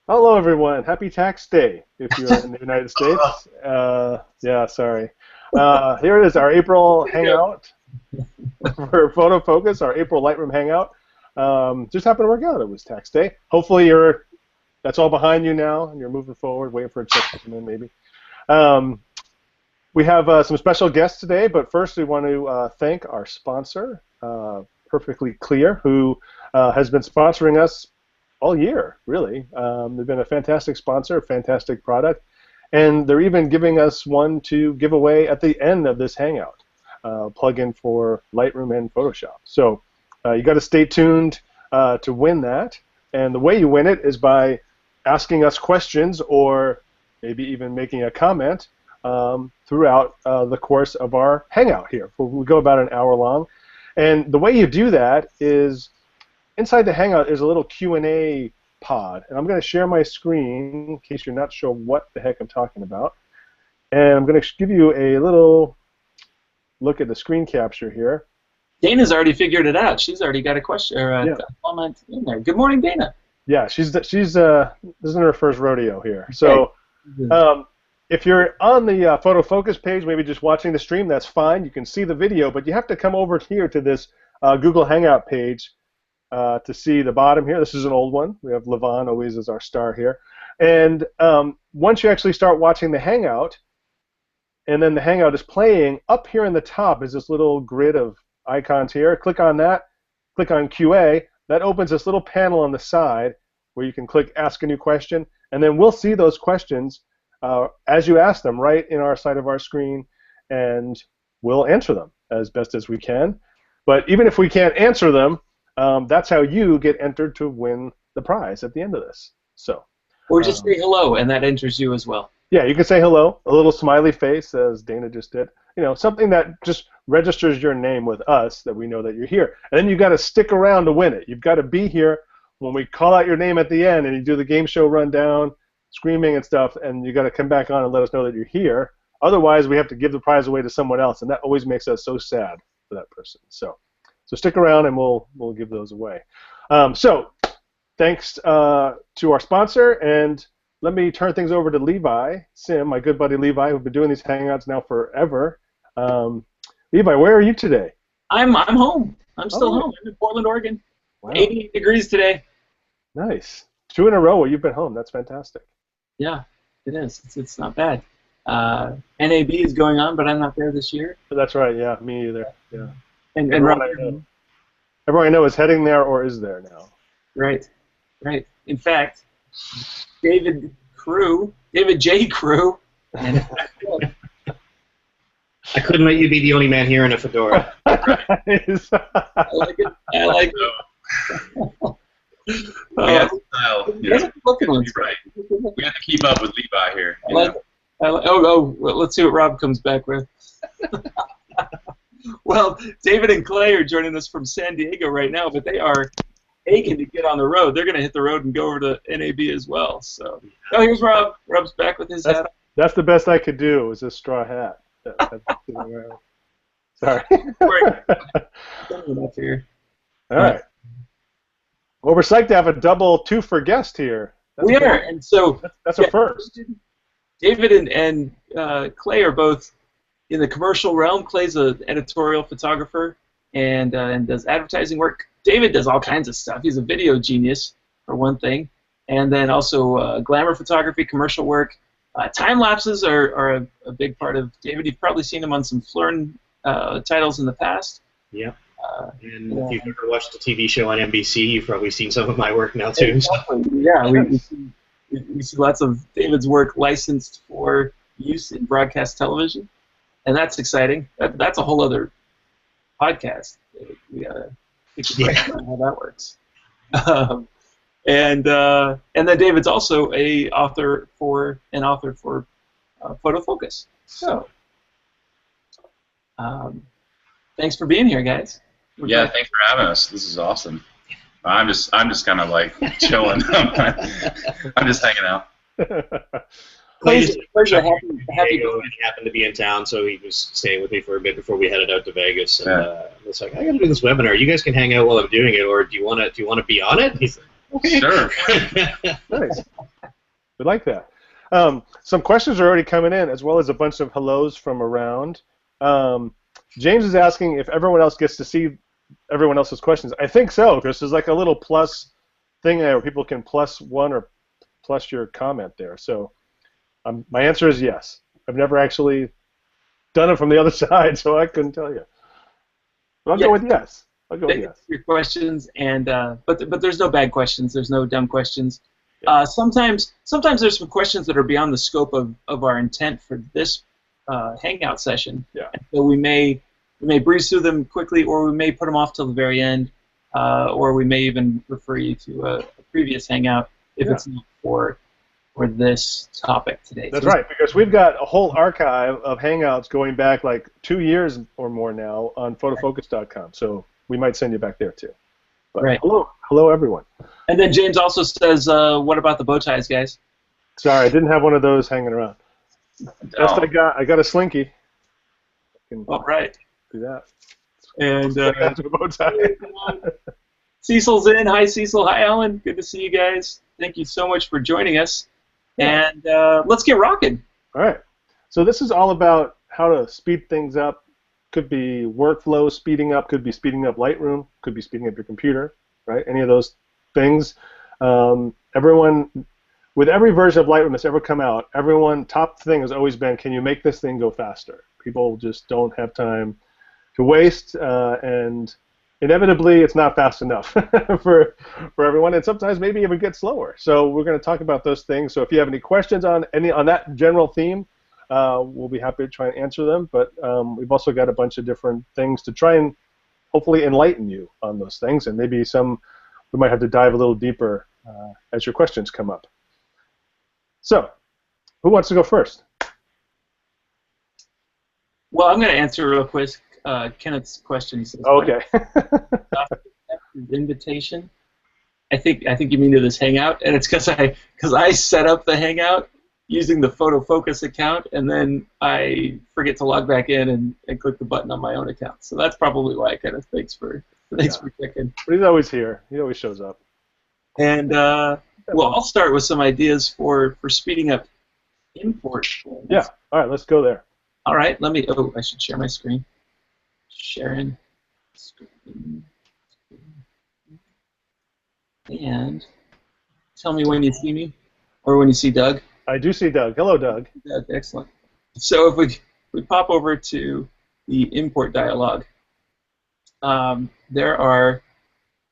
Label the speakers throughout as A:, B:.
A: Hello, everyone. Happy Tax Day if you're in the United States. Yeah, sorry. Here it is, our April Hangout for Photo Focus, our April Lightroom Hangout. Just happened to work out. It was Tax Day. Hopefully, that's all behind you now, and you're moving forward, waiting for a check to come in, maybe. Um, we have some special guests today, but first we want to thank our sponsor, Perfectly Clear, who has been sponsoring us all year, really. They've been a fantastic sponsor, a fantastic product, and they're even giving us one to give away at the end of this Hangout, plug-in for Lightroom and Photoshop. So you got to stay tuned to win that, and the way you win it is by asking us questions or maybe even making a comment throughout the course of our Hangout here. We go about an hour long, and the way you do that is inside the Hangout is a little Q&A pod, and I'm going to share my screen in case you're not sure what the heck I'm talking about. And I'm going to give you a little look at the screen capture here.
B: Dana's already figured it out. She's already got a question or a comment in there. Good morning, Dana.
A: Yeah, this isn't her first rodeo here. So if you're on the Photo Focus page, maybe just watching the stream, that's fine. You can see the video, but you have to come over here to this Google Hangout page to see the bottom here. This is an old one. We have Sylvan always as our star here. And once you actually start watching the Hangout, and then the Hangout is playing, up here in the top is this little grid of icons here. Click on that. Click on QA. That opens this little panel on the side where you can click Ask a New Question, and then we'll see those questions as you ask them right in our side of our screen, and we'll answer them as best as we can. But even if we can't answer them, that's how you get entered to win the prize at the end of this. So,
B: or just say hello, and that enters you as well.
A: Yeah, you can say hello, a little smiley face, as Dana just did. You know, something that just registers your name with us, that we know that you're here. And then you've got to stick around to win it. You've got to be here when we call out your name at the end, and you do the game show rundown, screaming and stuff, and you got to come back on and let us know that you're here. Otherwise, we have to give the prize away to someone else, and that always makes us so sad for that person. So stick around, and we'll give those away. So thanks to our sponsor, and let me turn things over to Levi Sim, my good buddy Levi, who's been doing these Hangouts now forever. Levi, where are you today?
B: I'm home. I'm still home. I'm in Portland, Oregon. Wow. 88 degrees today.
A: Nice. 2 in a row where you've been home. That's fantastic.
B: Yeah, it is. It's not bad. NAB is going on, but I'm not there this year.
A: That's right. Yeah, me either. Yeah.
B: And
A: everyone I know is heading there or is there now.
B: Right. Right. In fact, David J. Crewe. And
C: I couldn't let you be the only man here in a fedora.
B: I like it. I like it.
D: Yeah, style. Yeah.
B: You're
D: right. We have to keep up with Levi here.
B: Let's see what Rob comes back with. Well, David and Clay are joining us from San Diego right now, but they are aching to get on the road. They're going to hit the road and go over to NAB as well. So, here's Rob. Rob's back with his hat.
A: That's the best I could do, was this straw hat. Sorry. All right. Well, we're psyched to have a double two for guest here.
B: We are, and so
A: that's a first.
B: David and Clay are both in the commercial realm. Clay's an editorial photographer and does advertising work. David does all kinds of stuff. He's a video genius, for one thing, and then also glamour photography, commercial work. Time lapses are a big part of David. You've probably seen him on some Flern titles in the past.
C: Yeah. And if you've ever watched the TV show on NBC, you've probably seen some of my work now too.
B: Exactly. Yeah, we see lots of David's work licensed for use in broadcast television, and that's exciting. That's a whole other podcast. We gotta think about how that works. And then David's also an author for Photo Focus. So, thanks for being here, guys.
D: Yeah, thanks for having us. This is awesome. I'm just kind of like chilling. I'm just hanging out.
C: Pleasure. Happy he happened to be in town, so he was staying with me for a bit before we headed out to Vegas. And it's like, I got to do this webinar. You guys can hang out while I'm doing it, or do you want to be on it? He's like, okay.
D: Sure.
A: Nice. We like that. Some questions are already coming in, as well as a bunch of hellos from around. James is asking if everyone else gets to see everyone else's questions. I think so, because there's like a little plus thing there where people can plus one or plus your comment there. So my answer is yes. I've never actually done it from the other side, so I couldn't tell you. But I'll go with yes. I'll go with yes.
B: Your questions, and but there's no bad questions. There's no dumb questions. Sometimes there's some questions that are beyond the scope of our intent for this Hangout session.
A: Yeah.
B: And so we may breeze through them quickly, or we may put them off till the very end, or we may even refer you to a previous Hangout if it's not for this topic today.
A: That's right, because we've got a whole archive of Hangouts going back like 2 years or more now on photofocus.com. So we might send you back there too. But
B: right.
A: Hello everyone. And
B: then James also says, what about the bow ties, guys?
A: Sorry, I didn't have one of those hanging around. Best I got a slinky.
B: All right.
A: Do that.
B: And
A: bow tie.
B: Cecil's in. Hi, Cecil. Hi, Alan. Good to see you guys. Thank you so much for joining us. And let's get rocking.
A: All right. So this is all about how to speed things up. Could be workflow speeding up. Could be speeding up Lightroom. Could be speeding up your computer. Right? Any of those things. Everyone, with every version of Lightroom that's ever come out, top thing has always been, can you make this thing go faster? People just don't have time to waste, and inevitably it's not fast enough for everyone, and sometimes maybe even get slower. So we're going to talk about those things. So if you have any questions on that general theme, we'll be happy to try and answer them. But we've also got a bunch of different things to try and hopefully enlighten you on those things, and maybe some we might have to dive a little deeper as your questions come up. So, who wants to go first?
B: Well, I'm going to answer real quick Kenneth's question. He says,
A: okay.
B: Invitation. I think you mean to this Hangout, and it's because I set up the Hangout using the Photo Focus account, and then I forget to log back in and click the button on my own account. So that's probably why. Kenneth, thanks for checking.
A: But he's always here. He always shows up.
B: And well, I'll start with some ideas for speeding up import.
A: Yeah. All right. Let's go there.
B: All right. Let me. Oh, I should share my screen. Sharing screen. And tell me when you see me, or when you see Doug.
A: I do see Doug. Hello, Doug.
B: Doug, excellent. So if we pop over to the import dialog, there are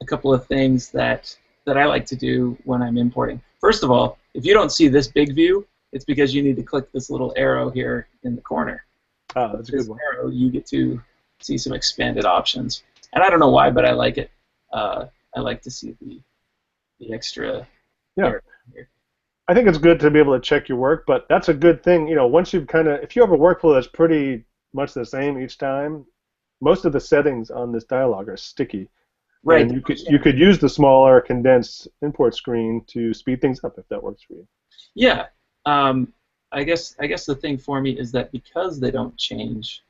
B: a couple of things that I like to do when I'm importing. First of all, if you don't see this big view, it's because you need to click this little arrow here in the corner.
A: Oh, that's a good one.
B: Arrow, you get to see some expanded options. And I don't know why, but I like it. I like to see the extra arrow here.
A: I think it's good to be able to check your work, but that's a good thing. You know, once you've if you have a workflow that's pretty much the same each time, most of the settings on this dialog are sticky.
B: Right.
A: And you could use the smaller condensed import screen to speed things up if that works for you.
B: Yeah. I guess the thing for me is that because they don't change,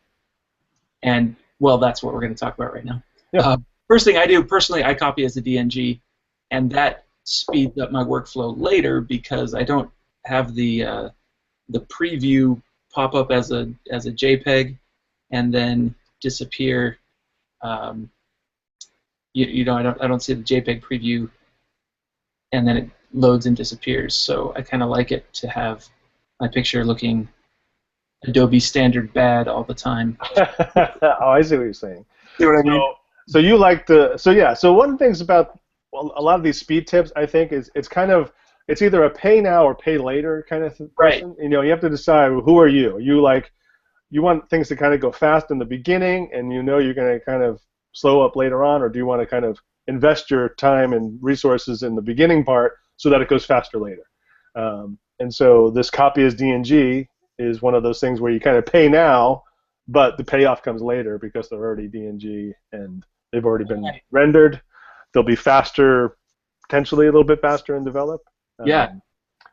B: and well, that's what we're going to talk about right now.
A: Yeah.
B: First thing I do personally, I copy as a DNG, and that speeds up my workflow later because I don't have the preview pop up as a JPEG and then disappear. You know, I don't see the JPEG preview and then it loads and disappears. So I kind of like it to have my picture looking Adobe standard bad all the time.
A: Oh, I see what you're saying.
B: See what I mean?
A: So you like so one of the things about a lot of these speed tips, I think, is it's either a pay now or pay later kind of person.
B: Right.
A: You know, you have to decide who are you. Are you like you want things to kind of go fast in the beginning, and you know you're going to kind of slow up later on, or do you want to kind of invest your time and resources in the beginning part so that it goes faster later? And so this copy as DNG is one of those things where you kind of pay now, but the payoff comes later because they're already DNG and they've already been rendered. They'll be faster, potentially a little bit faster in develop.
B: Yeah.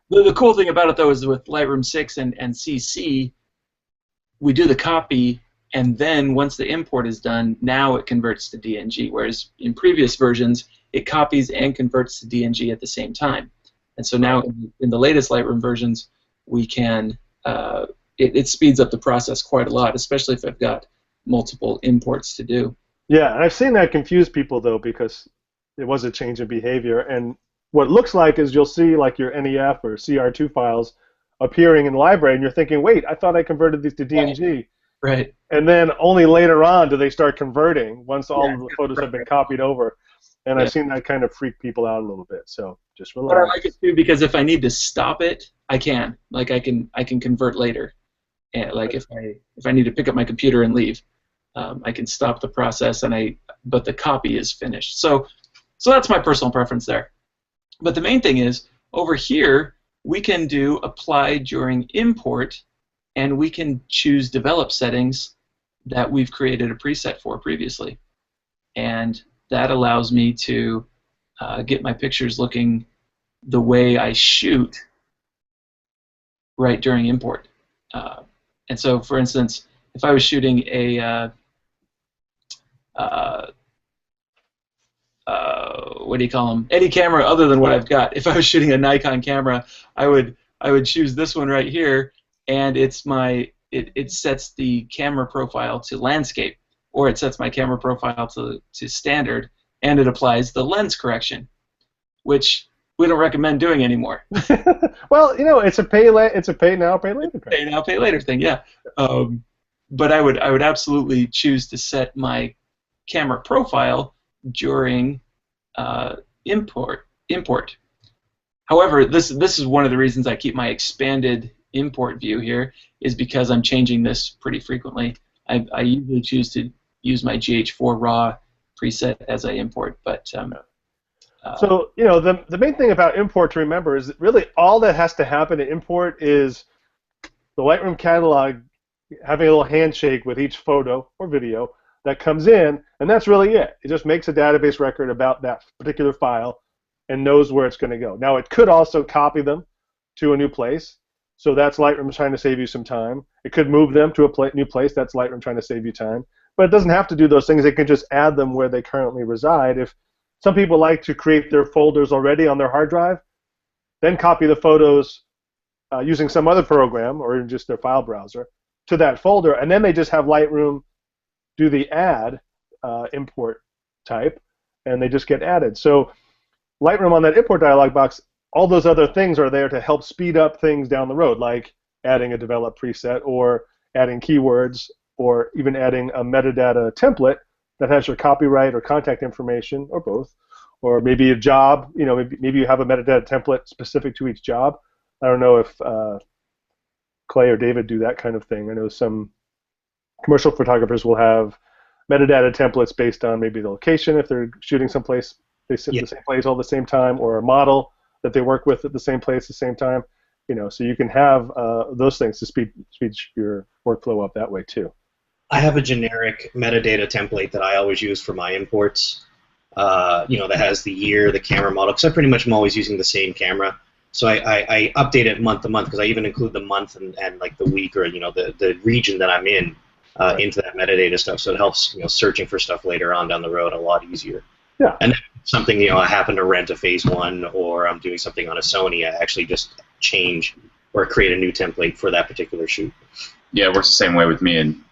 B: The cool thing about it, though, is with Lightroom 6 and CC, we do the copy, and then once the import is done, now it converts to DNG, whereas in previous versions, it copies and converts to DNG at the same time. And so now in the latest Lightroom versions, we can it speeds up the process quite a lot, especially if I've got multiple imports to do.
A: Yeah, and I've seen that confuse people though, because it was a change in behavior. And what it looks like is you'll see like your NEF or CR2 files appearing in the library, and you're thinking, wait, I thought I converted these to DNG.
B: Right.
A: And then only later on do they start converting once all of the photos have been copied over. And I've seen that kind of freak people out a little bit. So just relax.
B: But I like it too because if I need to stop it, I can. Like I can convert later. And like if I need to pick up my computer and leave, I can stop the process but the copy is finished. So that's my personal preference there. But the main thing is over here we can do apply during import, and we can choose develop settings that we've created a preset for previously, and that allows me to get my pictures looking the way I shoot right during import. And so, for instance, if I was shooting a what do you call them? Any camera other than what I've got. If I was shooting a Nikon camera, I would choose this one right here, and it sets the camera profile to landscape, or it sets my camera profile to standard, and it applies the lens correction, which we don't recommend doing anymore.
A: Well, you know, it's a pay now, pay later thing.
B: Pay now, pay later thing, yeah. But I would absolutely choose to set my camera profile during import. However, this is one of the reasons I keep my expanded import view here, is because I'm changing this pretty frequently. I usually choose to use my GH4 RAW preset as I import, but
A: so, you know, the main thing about import to remember is that really all that has to happen to import is the Lightroom catalog having a little handshake with each photo or video that comes in, and that's really it. It just makes a database record about that particular file and knows where it's going to go. Now, it could also copy them to a new place, so that's Lightroom trying to save you some time. It could move them to a new place. That's Lightroom trying to save you time. But it doesn't have to do those things. It can just add them where they currently reside. If some people like to create their folders already on their hard drive, then copy the photos using some other program or even just their file browser to that folder, and then they just have Lightroom do the add import type, and they just get added. So Lightroom on that import dialog box, all those other things are there to help speed up things down the road, like adding a develop preset or adding keywords or even adding a metadata template that has your copyright or contact information, or both, or maybe a job. You know, maybe you have a metadata template specific to each job. I don't know if Clay or David do that kind of thing. I know some commercial photographers will have metadata templates based on maybe the location if they're shooting someplace, they sit in the same place all the same time, or a model that they work with at the same place at the same time. You know, so you can have those things to speed your workflow up that way too.
C: I have a generic metadata template that I always use for my imports. You know, that has the year, the camera model, because I pretty much am always using the same camera. So I update it month to month, because I even include the month and like the week, or you know, the region that I'm in into that metadata stuff. So it helps, you know, searching for stuff later on down the road a lot easier.
A: Yeah.
C: And something, you know, I happen to rent a Phase 1, or I'm doing something on a Sony, I actually just change or create a new template for that particular shoot.
D: Yeah, it works the same way with me in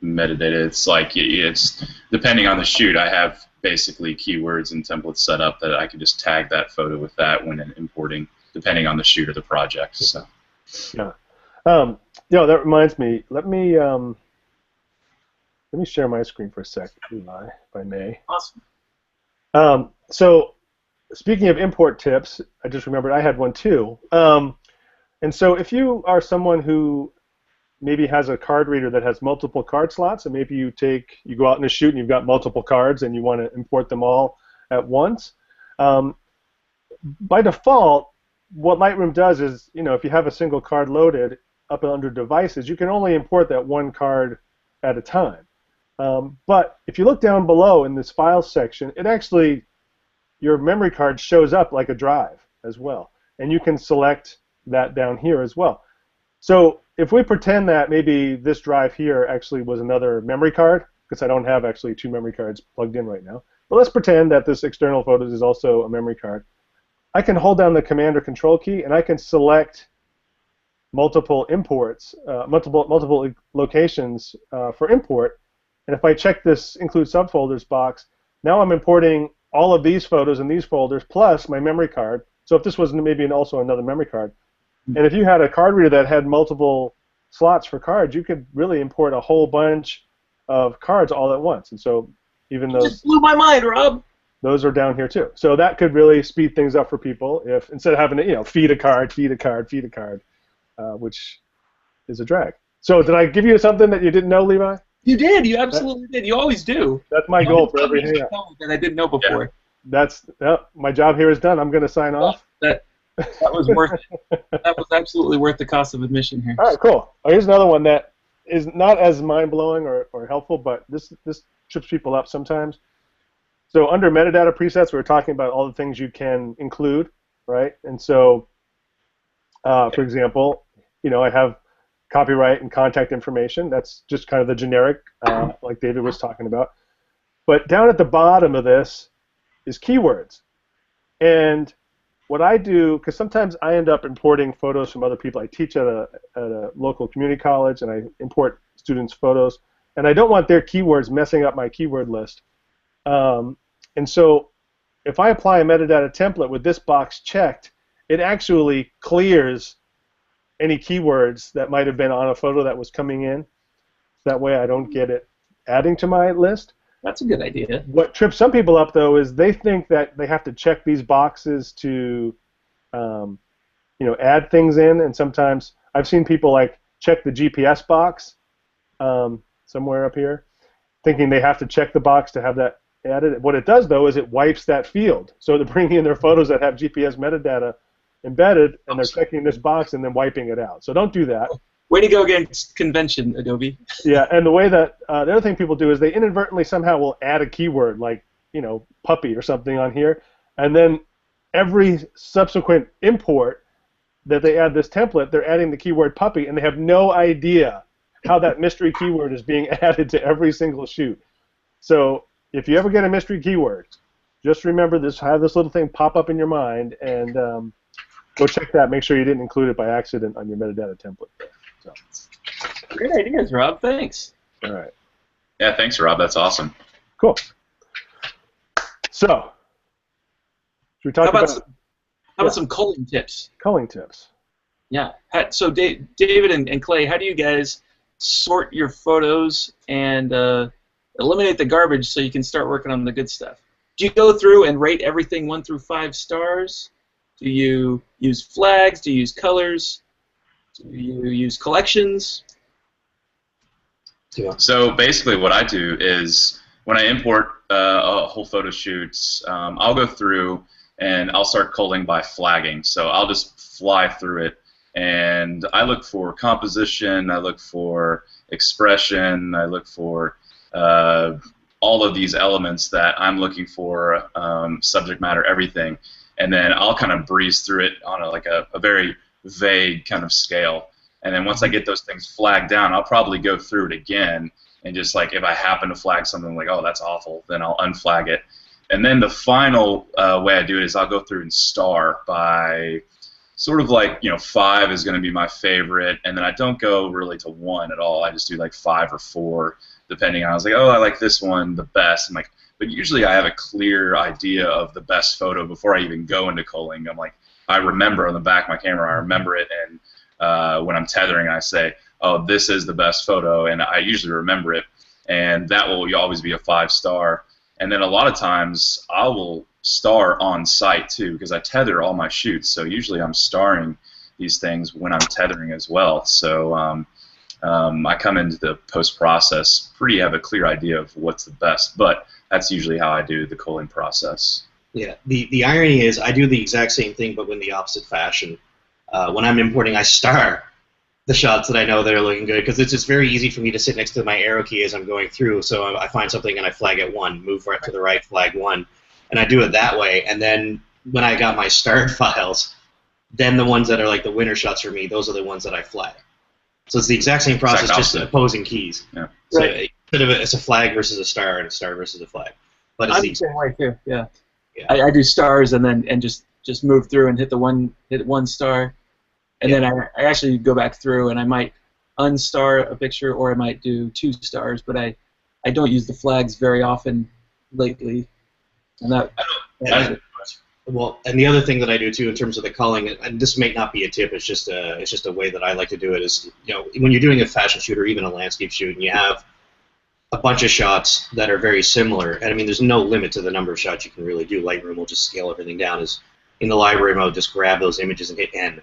D: metadata. It's like it's depending on the shoot. I have basically keywords and templates set up that I can just tag that photo with that when importing, depending on the shoot or the project. So.
A: Yeah. You know, that reminds me. Let me share my screen for a sec, Levi, if I may.
B: Awesome.
A: So, speaking of import tips, I just remembered I had one too. And so, if you are someone who maybe has a card reader that has multiple card slots, and maybe you go out in a shoot and you've got multiple cards and you want to import them all at once, by default, what Lightroom does is, you know, if you have a single card loaded up under devices, you can only import that one card at a time. But if you look down below in this files section, it actually, your memory card shows up like a drive as well. And you can select that down here as well. So if we pretend that maybe this drive here actually was another memory card, because I don't have actually two memory cards plugged in right now, but let's pretend that this external photos is also a memory card. I can hold down the Command or Control key, and I can select multiple imports, multiple locations for import. And if I check this Include Subfolders box, now I'm importing all of these photos in these folders plus my memory card. So if this was maybe also another memory card, and if you had a card reader that had multiple slots for cards, you could really import a whole bunch of cards all at once. And so even those
B: just blew my mind, Rob.
A: Those are down here too. So that could really speed things up for people if instead of having to feed a card, which is a drag. So did I give you something that you didn't know, Levi?
B: You did. You absolutely did. You always do.
A: That's my goal for every hangout.
B: That I didn't know before.
A: Yeah. My job here is done. I'm going to sign off.
B: That was worth it. That was absolutely worth the cost of admission here.
A: All right, cool. Oh, here's another one that is not as mind-blowing or helpful, but this trips people up sometimes. So under metadata presets, we were talking about all the things you can include, right? And so, for example, I have copyright and contact information. That's just kind of the generic, like David was talking about. But down at the bottom of this is keywords. And what I do, because sometimes I end up importing photos from other people. I teach at a local community college, and I import students' photos. And I don't want their keywords messing up my keyword list. And so if I apply a metadata template with this box checked, it actually clears any keywords that might have been on a photo that was coming in. That way I don't get it adding to my list.
B: That's a good idea.
A: What trips some people up, though, is they think that they have to check these boxes to add things in, and sometimes I've seen people check the GPS box somewhere up here, thinking they have to check the box to have that added. What it does, though, is it wipes that field. So they're bringing in their photos that have GPS metadata embedded, and they're checking this box and then wiping it out. So don't do that.
B: Way to go against convention, Adobe.
A: Yeah, and the way that the other thing people do is they inadvertently somehow will add a keyword like puppy or something on here, and then every subsequent import that they add this template, they're adding the keyword puppy, and they have no idea how that mystery keyword is being added to every single shoot. So if you ever get a mystery keyword, just remember this. Have this little thing pop up in your mind, and go check that. Make sure you didn't include it by accident on your metadata template. So.
B: Great ideas, Rob. Thanks.
A: All right.
D: Yeah, thanks, Rob. That's awesome.
A: Cool. So, should we talk
B: how about some culling tips?
A: Culling tips.
B: Yeah. So, David and Clay, how do you guys sort your photos and eliminate the garbage so you can start working on the good stuff? Do you go through and rate everything 1 through 5 stars? Do you use flags? Do you use colors? Do you use collections?
D: Yeah. So basically what I do is when I import a whole photo shoot, I'll go through and I'll start culling by flagging. So I'll just fly through it, and I look for composition, I look for expression, I look for all of these elements that I'm looking for, subject matter, everything, and then I'll kind of breeze through it on a very vague kind of scale. And then once I get those things flagged down, I'll probably go through it again, and just if I happen to flag something oh, that's awful, then I'll unflag it. And then the final way I do it is I'll go through and star by sort of 5 is going to be my favorite, and then I don't go really to 1 at all. I just do 5 or 4, depending on. I was oh, I like this one the best. But usually I have a clear idea of the best photo before I even go into culling. I remember on the back of my camera, I remember it, and when I'm tethering, I say, oh, this is the best photo, and I usually remember it, and that will always be a 5-star. And then a lot of times I will star on site too, because I tether all my shoots, so usually I'm starring these things when I'm tethering as well. So I come into the post-process have a clear idea of what's the best, but that's usually how I do the culling process.
C: Yeah, the irony is I do the exact same thing, but in the opposite fashion. When I'm importing, I star the shots that I know that are looking good, because it's just very easy for me to sit next to my arrow key as I'm going through. So I find something and I flag it 1, move right to the right, flag 1, and I do it that way. And then when I got my starred files, then the ones that are the winner shots for me, those are the ones that I flag. So it's the exact same process, just opposing keys.
D: Yeah.
C: So it's a flag versus a star and a star versus a flag. But it's
B: I'm the same way too. Yeah. I do stars and just just move through and hit one star, and then I actually go back through and I might unstar a picture, or I might do 2 stars, but I don't use the flags very often lately, and
C: well, and the other thing that I do too in terms of the culling, and this may not be a tip, it's just a way that I like to do it, is, you know, when you're doing a fashion shoot or even a landscape shoot and you have a bunch of shots that are very similar, and I mean there's no limit to the number of shots you can really do. Lightroom will just scale everything down. Is in the library mode, just grab those images and hit N,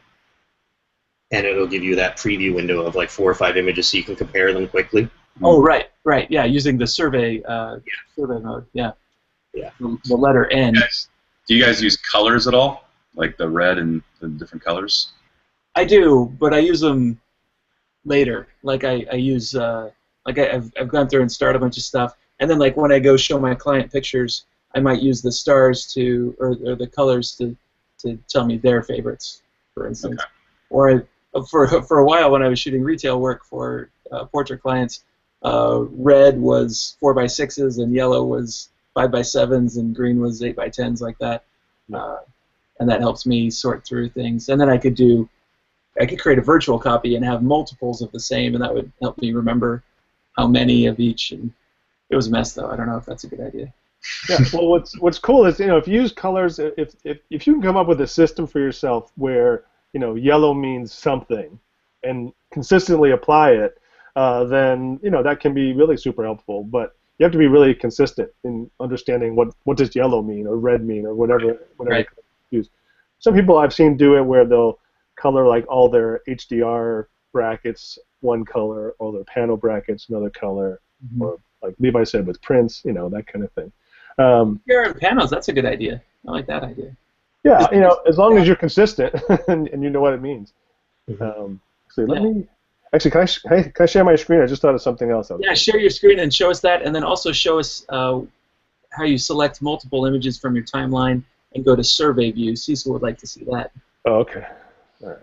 C: and it'll give you that preview window of like 4 or 5 images so you can compare them quickly.
B: Oh, right, yeah, using the survey mode, yeah. The letter N.
D: Do you guys use colors at all? Like the red and the different colors?
B: I do, but I use them later. Like I use, I've gone through and started a bunch of stuff, and then like when I go show my client pictures, I might use the stars or the colors to tell me their favorites, for instance. Okay. Or for a while when I was shooting retail work for portrait clients, red was 4x6s and yellow was 5x7s and green was 8x10s, like that. And that helps me sort through things. And then I could create a virtual copy and have multiples of the same, and that would help me remember how many of each. And it was a mess, though. I don't know if that's a good idea.
A: Yeah. Well, what's cool is, you know, if you use colors, if you can come up with a system for yourself where, you know, yellow means something, and consistently apply it, then, you know, that can be really super helpful. But you have to be really consistent in understanding what does yellow mean or red mean or whatever
B: Right.
A: you use. Some people I've seen do it where they'll color like all their HDR brackets one color, all their panel brackets another color, or like Levi said with prints, you know, that kind of thing.
B: Here panels, that's a good idea. I like that idea.
A: Yeah, you know, as long as you're consistent and you know what it means. Actually, can I share my screen? I just thought of something else.
B: Yeah, share your screen and show us that, and then also show us how you select multiple images from your timeline and go to survey view. Cecil would like to see that.
A: Oh, okay. All right.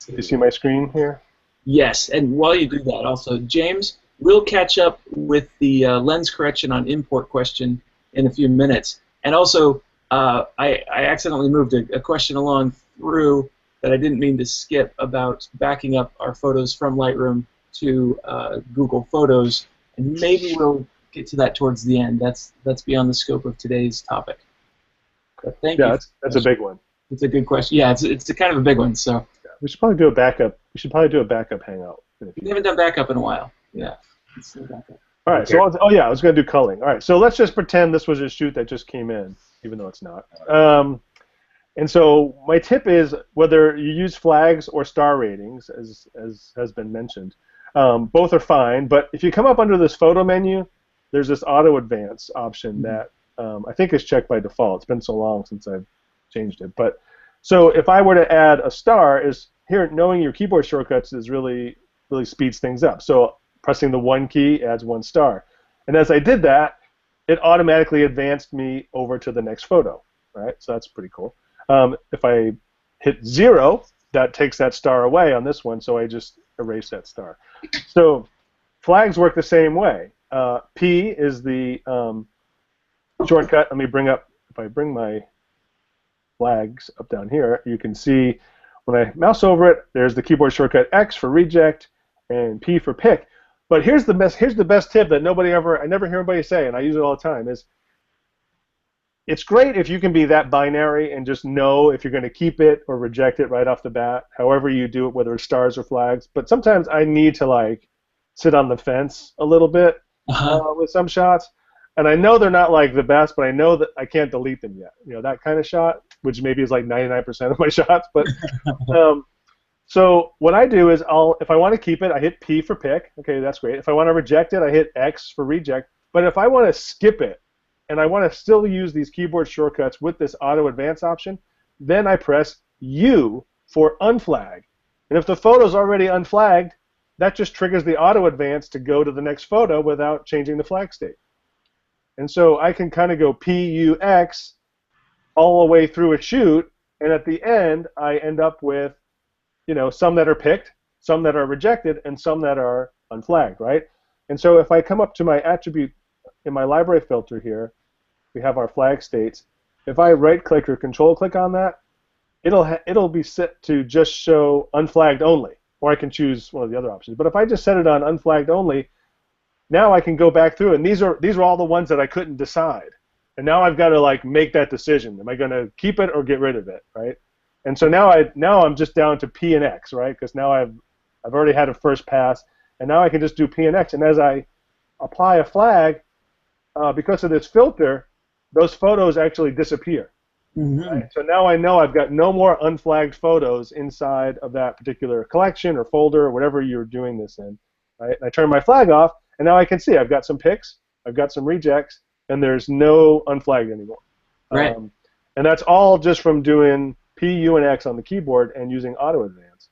A: Do you see my screen here?
B: Yes, and while you do that, also, James, we'll catch up with the lens correction on import question in a few minutes. And also, I accidentally moved a question along through that I didn't mean to skip about backing up our photos from Lightroom to Google Photos, and maybe we'll get to that towards the end. That's beyond the scope of today's topic. But thank you.
A: Yeah, that's a big one.
B: It's a good question. Yeah, it's a kind of a big one. So
A: we should probably do a backup. We should probably do a backup hangout.
B: We haven't done backup in a while. Yeah. Let's do backup.
A: All right. Okay. So I was going to do culling. All right. So let's just pretend this was a shoot that just came in, even though it's not. And so my tip is, whether you use flags or star ratings, as has been mentioned, both are fine. But if you come up under this photo menu, there's this auto advance option that I think is checked by default. It's been so long since I've changed it. But so if I were to add a star, knowing your keyboard shortcuts is really speeds things up. So pressing the 1 key adds 1 star. And as I did that, it automatically advanced me over to the next photo. Right? So that's pretty cool. If I hit 0, that takes that star away on this one, so I just erase that star. So flags work the same way. P is the shortcut. Let me if I bring my flags up down here, you can see when I mouse over it, there's the keyboard shortcut X for reject and P for pick. But here's the best tip that I never hear anybody say, and I use it all the time, is it's great if you can be that binary and just know if you're going to keep it or reject it right off the bat, however you do it, whether it's stars or flags. But sometimes I need to sit on the fence a little bit with some shots. And I know they're not the best, but I know that I can't delete them yet. You know, that kind of shot, which maybe is 99% of my shots. But so what I do is if I want to keep it, I hit P for pick. Okay, that's great. If I want to reject it, I hit X for reject. But if I want to skip it, and I want to still use these keyboard shortcuts with this auto advance option, then I press U for unflag. And if the photo's already unflagged, that just triggers the auto advance to go to the next photo without changing the flag state. And so I can kind of go P-U-X all the way through a shoot, and at the end I end up with, you know, some that are picked, some that are rejected, and some that are unflagged, right? And so if I come up to my attribute in my library filter here, we have our flag states. If I right-click or control-click on that, it'll be set to just show unflagged only, or I can choose one of the other options. But if I just set it on unflagged only, now I can go back through, and these are all the ones that I couldn't decide. And now I've got to like make that decision. Am I going to keep it or get rid of it, right? And so now I'm just down to P and X, right? Because now I've already had a first pass, and now I can just do P and X. And as I apply a flag, because of this filter, those photos actually disappear.
B: Mm-hmm.
A: Right? So now I know I've got no more unflagged photos inside of that particular collection or folder or whatever you're doing this in. Right? And I turn my flag off, and now I can see I've got some pics, I've got some rejects, and there's no unflagged anymore.
B: Right.
A: And that's all just from doing P, U, and X on the keyboard and using Auto Advance.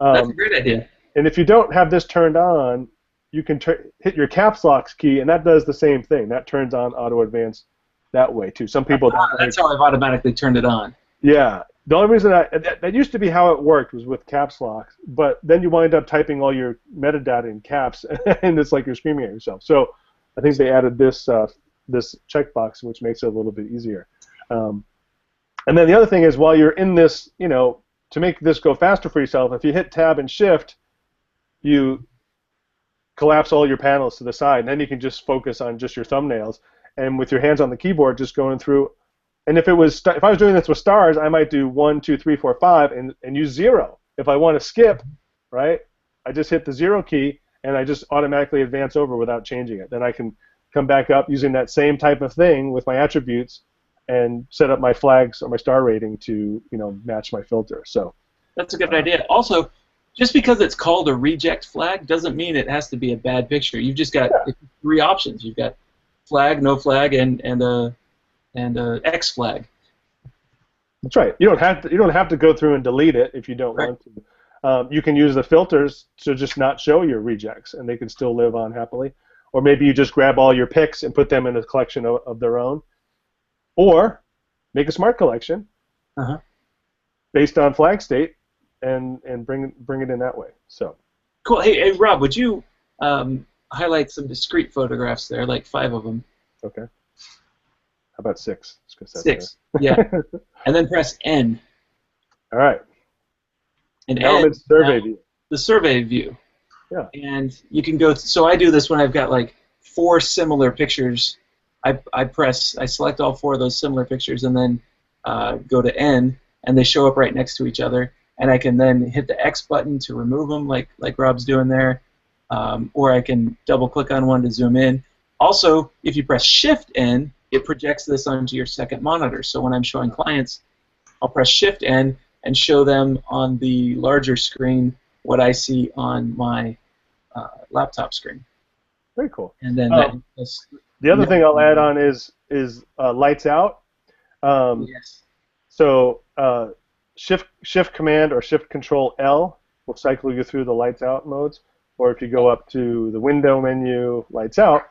B: That's a great idea.
A: And if you don't have this turned on, you can hit your caps lock key, and that does the same thing. That turns on Auto Advance that way too. Some people don't.
B: That's how I've automatically turned it on.
A: Yeah. The only reason that used to be how it worked was with caps lock, but then you wind up typing all your metadata in caps, and it's like you're screaming at yourself. So I think they added this this checkbox, which makes it a little bit easier. And then the other thing is, while you're in this, to make this go faster for yourself, if you hit Tab and Shift, you collapse all your panels to the side, and then you can just focus on just your thumbnails. And with your hands on the keyboard, just going through. And if I was doing this with stars, I might do 1, 2, 3, 4, 5, and use 0. If I want to skip, right, I just hit the 0 key, and I just automatically advance over without changing it. Then I can come back up using that same type of thing with my attributes and set up my flags or my star rating to match my filter. So
B: that's a good idea. Also, just because it's called a reject flag doesn't mean it has to be a bad picture. You've just got 3 options. You've got flag, no flag, and a X flag.
A: That's right. You don't have to go through and delete it if you don't want to. You can use the filters to just not show your rejects, and they can still live on happily. Or maybe you just grab all your picks and put them in a collection of their own. Or make a smart collection based on flag state and bring it in that way. So
B: cool. Hey, Rob, would you highlight some discrete photographs there, like 5 of them?
A: Okay. How about 6?
B: 6. Yeah. And then press N.
A: All right.
B: And
A: now
B: N.
A: I'm in survey view.
B: The survey view.
A: Yeah.
B: And you can go. So I do this when I've got like 4 similar pictures. I select all 4 of those similar pictures, and then go to N, and they show up right next to each other. And I can then hit the X button to remove them, like Rob's doing there, or I can double-click on one to zoom in. Also, if you press Shift-N, it projects this onto your second monitor. So when I'm showing clients, I'll press Shift-N and show them on the larger screen what I see on my laptop screen.
A: Very cool.
B: And then
A: the other thing I'll add on is lights out.
B: Yes.
A: So Shift Command or Shift Control L will cycle you through the lights out modes. Or if you go up to the window menu, lights out,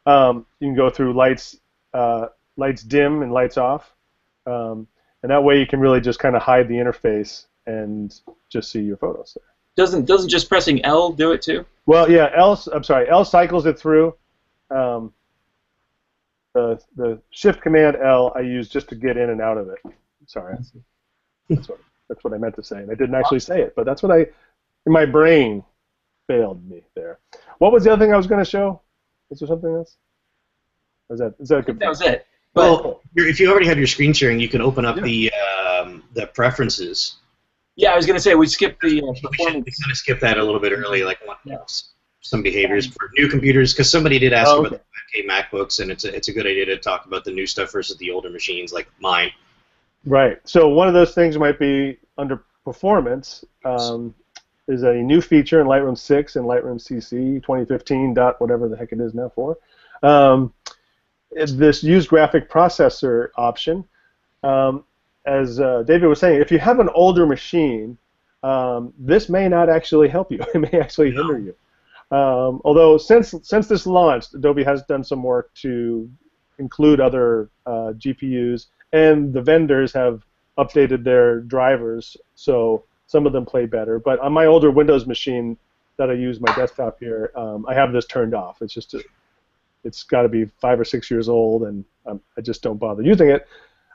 A: you can go through lights dim and lights off. And that way you can really just kind of hide the interface and just see your photos there.
B: Doesn't just pressing L do it too?
A: Well, yeah, L cycles it through. The Shift Command L I use just to get in and out of it. Sorry, that's what I meant to say, and I didn't actually say it, but that's what my brain failed me there. What was the other thing I was going to show? Is there something else? Or is that good?
B: That was it.
C: Well, if you already have your screen sharing, you can open up the preferences.
B: Yeah, I was going to say we skipped the
C: performance. We kind of skipped that a little bit early, like some behaviors for new computers, because somebody did ask about the 5K MacBooks, and it's a good idea to talk about the new stuff versus the older machines like mine.
A: Right. So one of those things might be under performance. Is a new feature in Lightroom 6 and Lightroom CC 2015 dot whatever the heck it is now for. This use graphic processor option. As David was saying, if you have an older machine, this may not actually help you. It may actually hinder you. Although since this launched, Adobe has done some work to include other GPUs, and the vendors have updated their drivers, so some of them play better. But on my older Windows machine that I use my desktop here, I have this turned off. It's got to be 5 or 6 years old, and I just don't bother using it.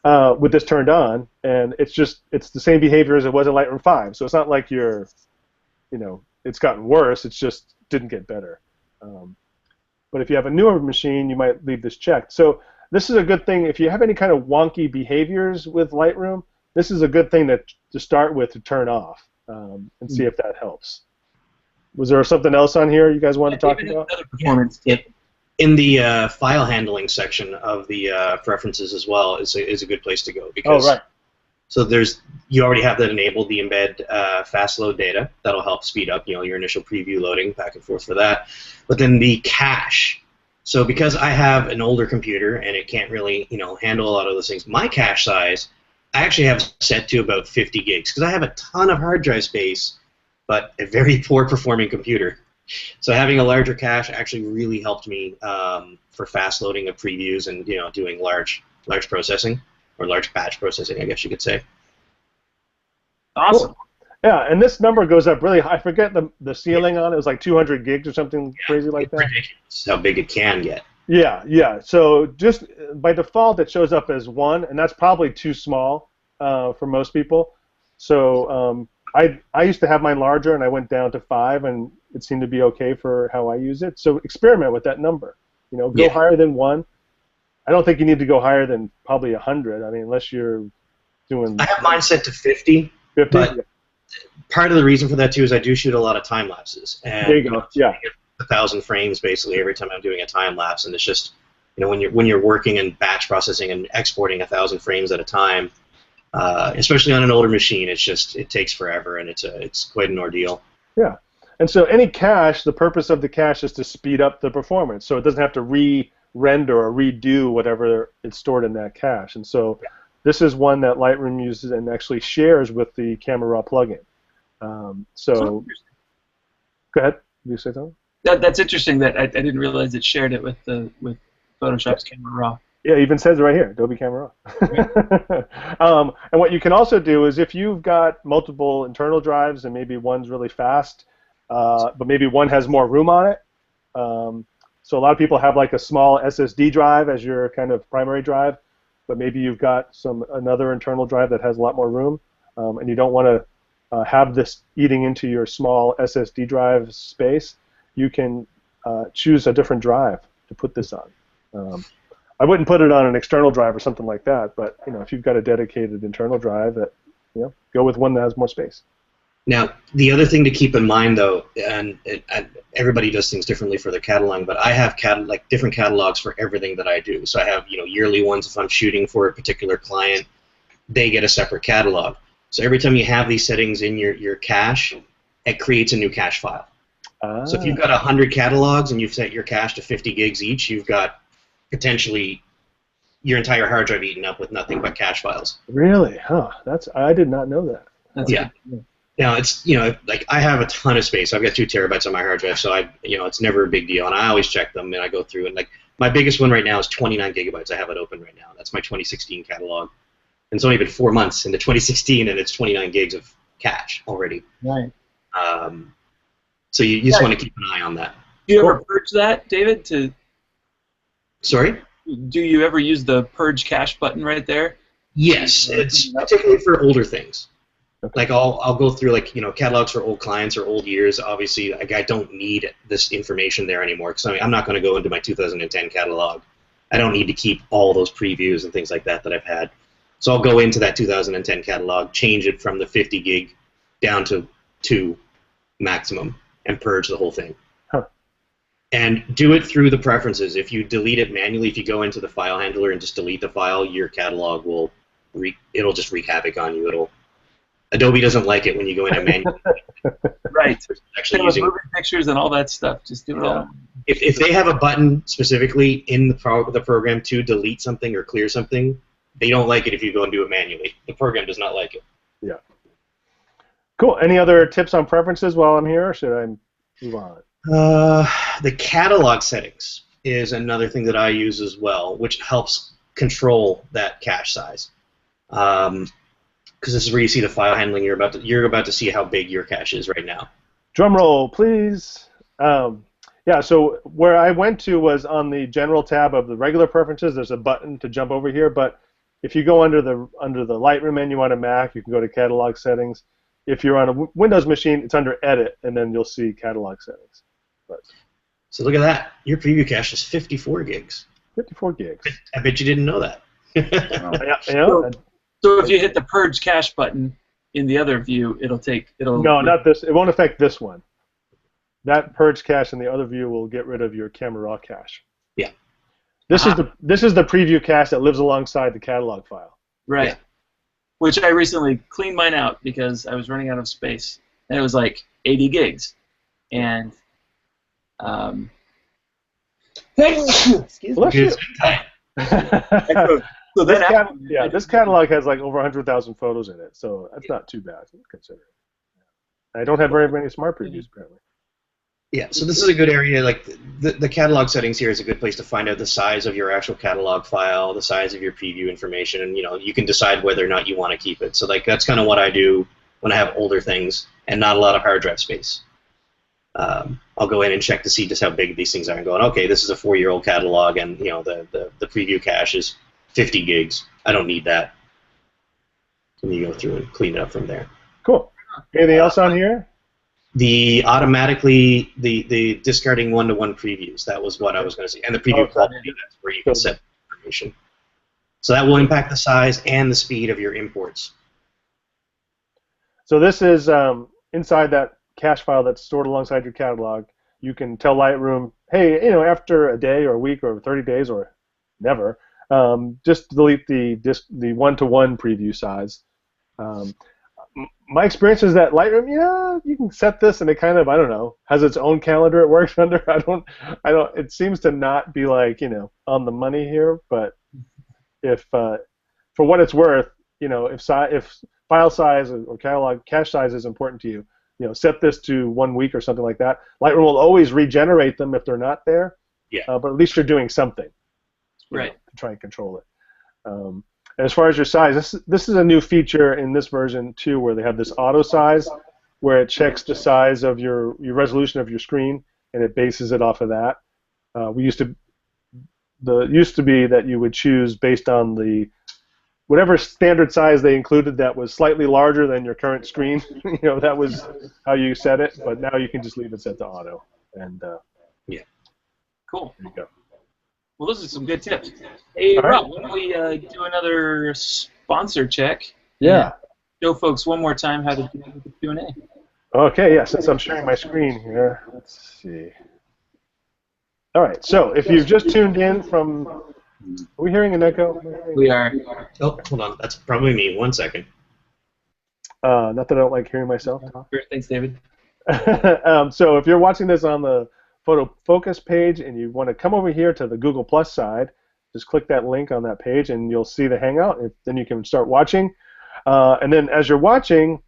A: with this turned on, and it's the same behavior as it was in Lightroom 5. So it's not like it's gotten worse. It's just didn't get better. But if you have a newer machine, you might leave this checked. So this is a good thing if you have any kind of wonky behaviors with Lightroom. This is a good thing to start with to turn off and see if that helps. Was there something else on here you guys wanted to talk about?
B: Another performance tip.
C: In the file handling section of the preferences as well is a good place to go because so you already have that enabled, the embed fast load data. That'll help speed up your initial preview loading back and forth for that. But then the cache. So because I have an older computer and it can't really handle a lot of those things, my cache size I actually have set to about 50 gigs because I have a ton of hard drive space, but a very poor performing computer. So having a larger cache actually really helped me for fast loading of previews and doing large processing or large batch processing, I guess you could say.
B: Awesome.
A: Cool. Yeah, and this number goes up really high. I forget the ceiling on it. It was like 200 gigs or something crazy like that.
C: Ridiculous how big it can get.
A: Yeah. So just by default, it shows up as 1, and that's probably too small for most people. So I used to have mine larger, and I went down to 5, and it seemed to be okay for how I use it. So experiment with that number. Go higher than 1. I don't think you need to go higher than probably 100. I mean, unless you're doing.
C: I have mine set to 50.
A: 50.
C: But part of the reason for that too is I do shoot a lot of time lapses. And
A: there you go. Yeah.
C: I get 1,000 frames basically every time I'm doing a time lapse, and it's just when you're working and batch processing and exporting 1,000 frames at a time, especially on an older machine, it takes forever, and it's quite an ordeal.
A: Yeah. And so any cache, the purpose of the cache is to speed up the performance, so it doesn't have to re-render or redo whatever it's stored in that cache. And so this is one that Lightroom uses and actually shares with the Camera Raw plugin. So go ahead. Did you say something?
B: That's interesting. That I didn't realize it shared it with Photoshop's Camera Raw.
A: Yeah, it even says it right here, Adobe Camera Raw. And what you can also do is if you've got multiple internal drives and maybe one's really fast, but maybe one has more room on it. So a lot of people have like a small SSD drive as your kind of primary drive, but maybe you've got another internal drive that has a lot more room, and you don't want to have this eating into your small SSD drive space. You can choose a different drive to put this on. I wouldn't put it on an external drive or something like that, but if you've got a dedicated internal drive, that go with one that has more space.
C: Now, the other thing to keep in mind, though, and everybody does things differently for their cataloging, but I have different catalogs for everything that I do. So I have yearly ones if I'm shooting for a particular client. They get a separate catalog. So every time you have these settings in your cache, it creates a new cache file. So if you've got 100 catalogs and you've set your cache to 50 gigs each, you've got potentially your entire hard drive eaten up with nothing but cache files.
A: Really? Huh. I did not know that.
B: That's
C: Now it's I have a ton of space. I've got 2 terabytes on my hard drive, so it's never a big deal, and I always check them and I go through and my biggest one right now is 29 gigabytes. I have it open right now. That's my 2016 catalog, and it's only been 4 months into 2016, and it's 29 gigs of cache already.
B: Right.
C: So you just want to keep an eye on that.
B: Do you ever purge that, David?
C: Sorry?
B: Do you ever use the purge cache button right there?
C: Yes, it's particularly for older things. Like I'll go through catalogs for old clients or old years. Obviously, I don't need this information there anymore because I'm not going to go into my 2010 catalog. I don't need to keep all those previews and things like that I've had. So I'll go into that 2010 catalog, change it from the 50 gig down to 2 maximum, and purge the whole thing.
A: Huh. And
C: do it through the preferences. If you delete it manually, if you go into the file handler and just delete the file, your catalog will it'll just wreak havoc on you. Adobe doesn't like it when you go in and manually.
B: Right.
C: Actually using
B: moving pictures and all that stuff. Just do it all.
C: If they have a button specifically in the program to delete something or clear something, they don't like it if you go and do it manually. The program does not like it.
A: Yeah. Cool. Any other tips on preferences while I'm here, or should I move on?
C: The catalog settings is another thing that I use as well, which helps control that cache size. Because this is where you see the file handling. You're about to see how big your cache is right now.
A: Drum roll, please. Yeah. So where I went to was on the general tab of the regular preferences. There's a button to jump over here, but if you go under the Lightroom menu on a Mac, you can go to catalog settings. If you're on a Windows machine, it's under edit, and then you'll see catalog settings. But
C: So look at that. Your preview cache is 54 gigs.
A: 54 gigs.
C: I bet you didn't know that.
B: So if you hit the purge cache button in the other view, it'll.
A: No, not this. It won't affect this one. That purge cache in the other view will get rid of your camera raw cache.
C: Yeah.
A: This is the preview cache that lives alongside the catalog file.
B: Right.
C: Yeah.
B: Which I recently cleaned mine out because I was running out of space, and it was like 80 gigs, and excuse
A: me.
B: So
A: this catalog has like over 100,000 photos in it, so that's not too bad considering. I don't have very many smart previews apparently.
C: Yeah, so this is a good area. Like the catalog settings here is a good place to find out the size of your actual catalog file, the size of your preview information, and you can decide whether or not you want to keep it. So like that's kind of what I do when I have older things and not a lot of hard drive space. I'll go in and check to see just how big these things are, and going, okay, this is a 4-year-old catalog, and the preview cache is 50 gigs. I don't need that. And you go through and clean it up from there.
A: Cool. Anything else on here?
C: The discarding one-to-one previews. That was what I was going to say. And the preview quality, that's where you can set information. So that will impact the size and the speed of your imports.
A: So this is inside that cache file that's stored alongside your catalog. You can tell Lightroom, hey, after a day or a week or 30 days or never, just delete the one-to-one preview size. My experience is that Lightroom, you can set this, and it kind of, I don't know, has its own calendar it works under. I don't. It seems to not be like on the money here, but if for what it's worth, if file size or catalog cache size is important to you, set this to 1 week or something like that. Lightroom will always regenerate them if they're not there.
C: Yeah.
A: But at least you're doing something.
B: Right.
A: To try and control it. As far as your size, this is a new feature in this version too, where they have this auto size, where it checks the size of your resolution of your screen, and it bases it off of that. Used to be that you would choose based on whatever standard size they included that was slightly larger than your current screen. That was how you set it. But now you can just leave it set to auto, and
C: yeah,
B: cool.
A: There you go.
B: Well, those are some good tips. Hey,
A: All
B: Rob,
A: right.
B: why don't we do another sponsor check?
A: Yeah.
B: Show folks one more time how to do the Q&A.
A: Okay, yeah, since I'm sharing my screen here, let's see. All right, so if you've just tuned in from, are we hearing an echo?
B: We are.
C: Oh, hold on. That's probably me. 1 second.
A: Not that I don't like hearing myself talk.
B: Great, thanks, David.
A: So if you're watching this on the Photo Focus page and you want to come over here to the Google Plus side, just click that link on that page and you'll see the Hangout. Then you can start watching. And then as you're watching,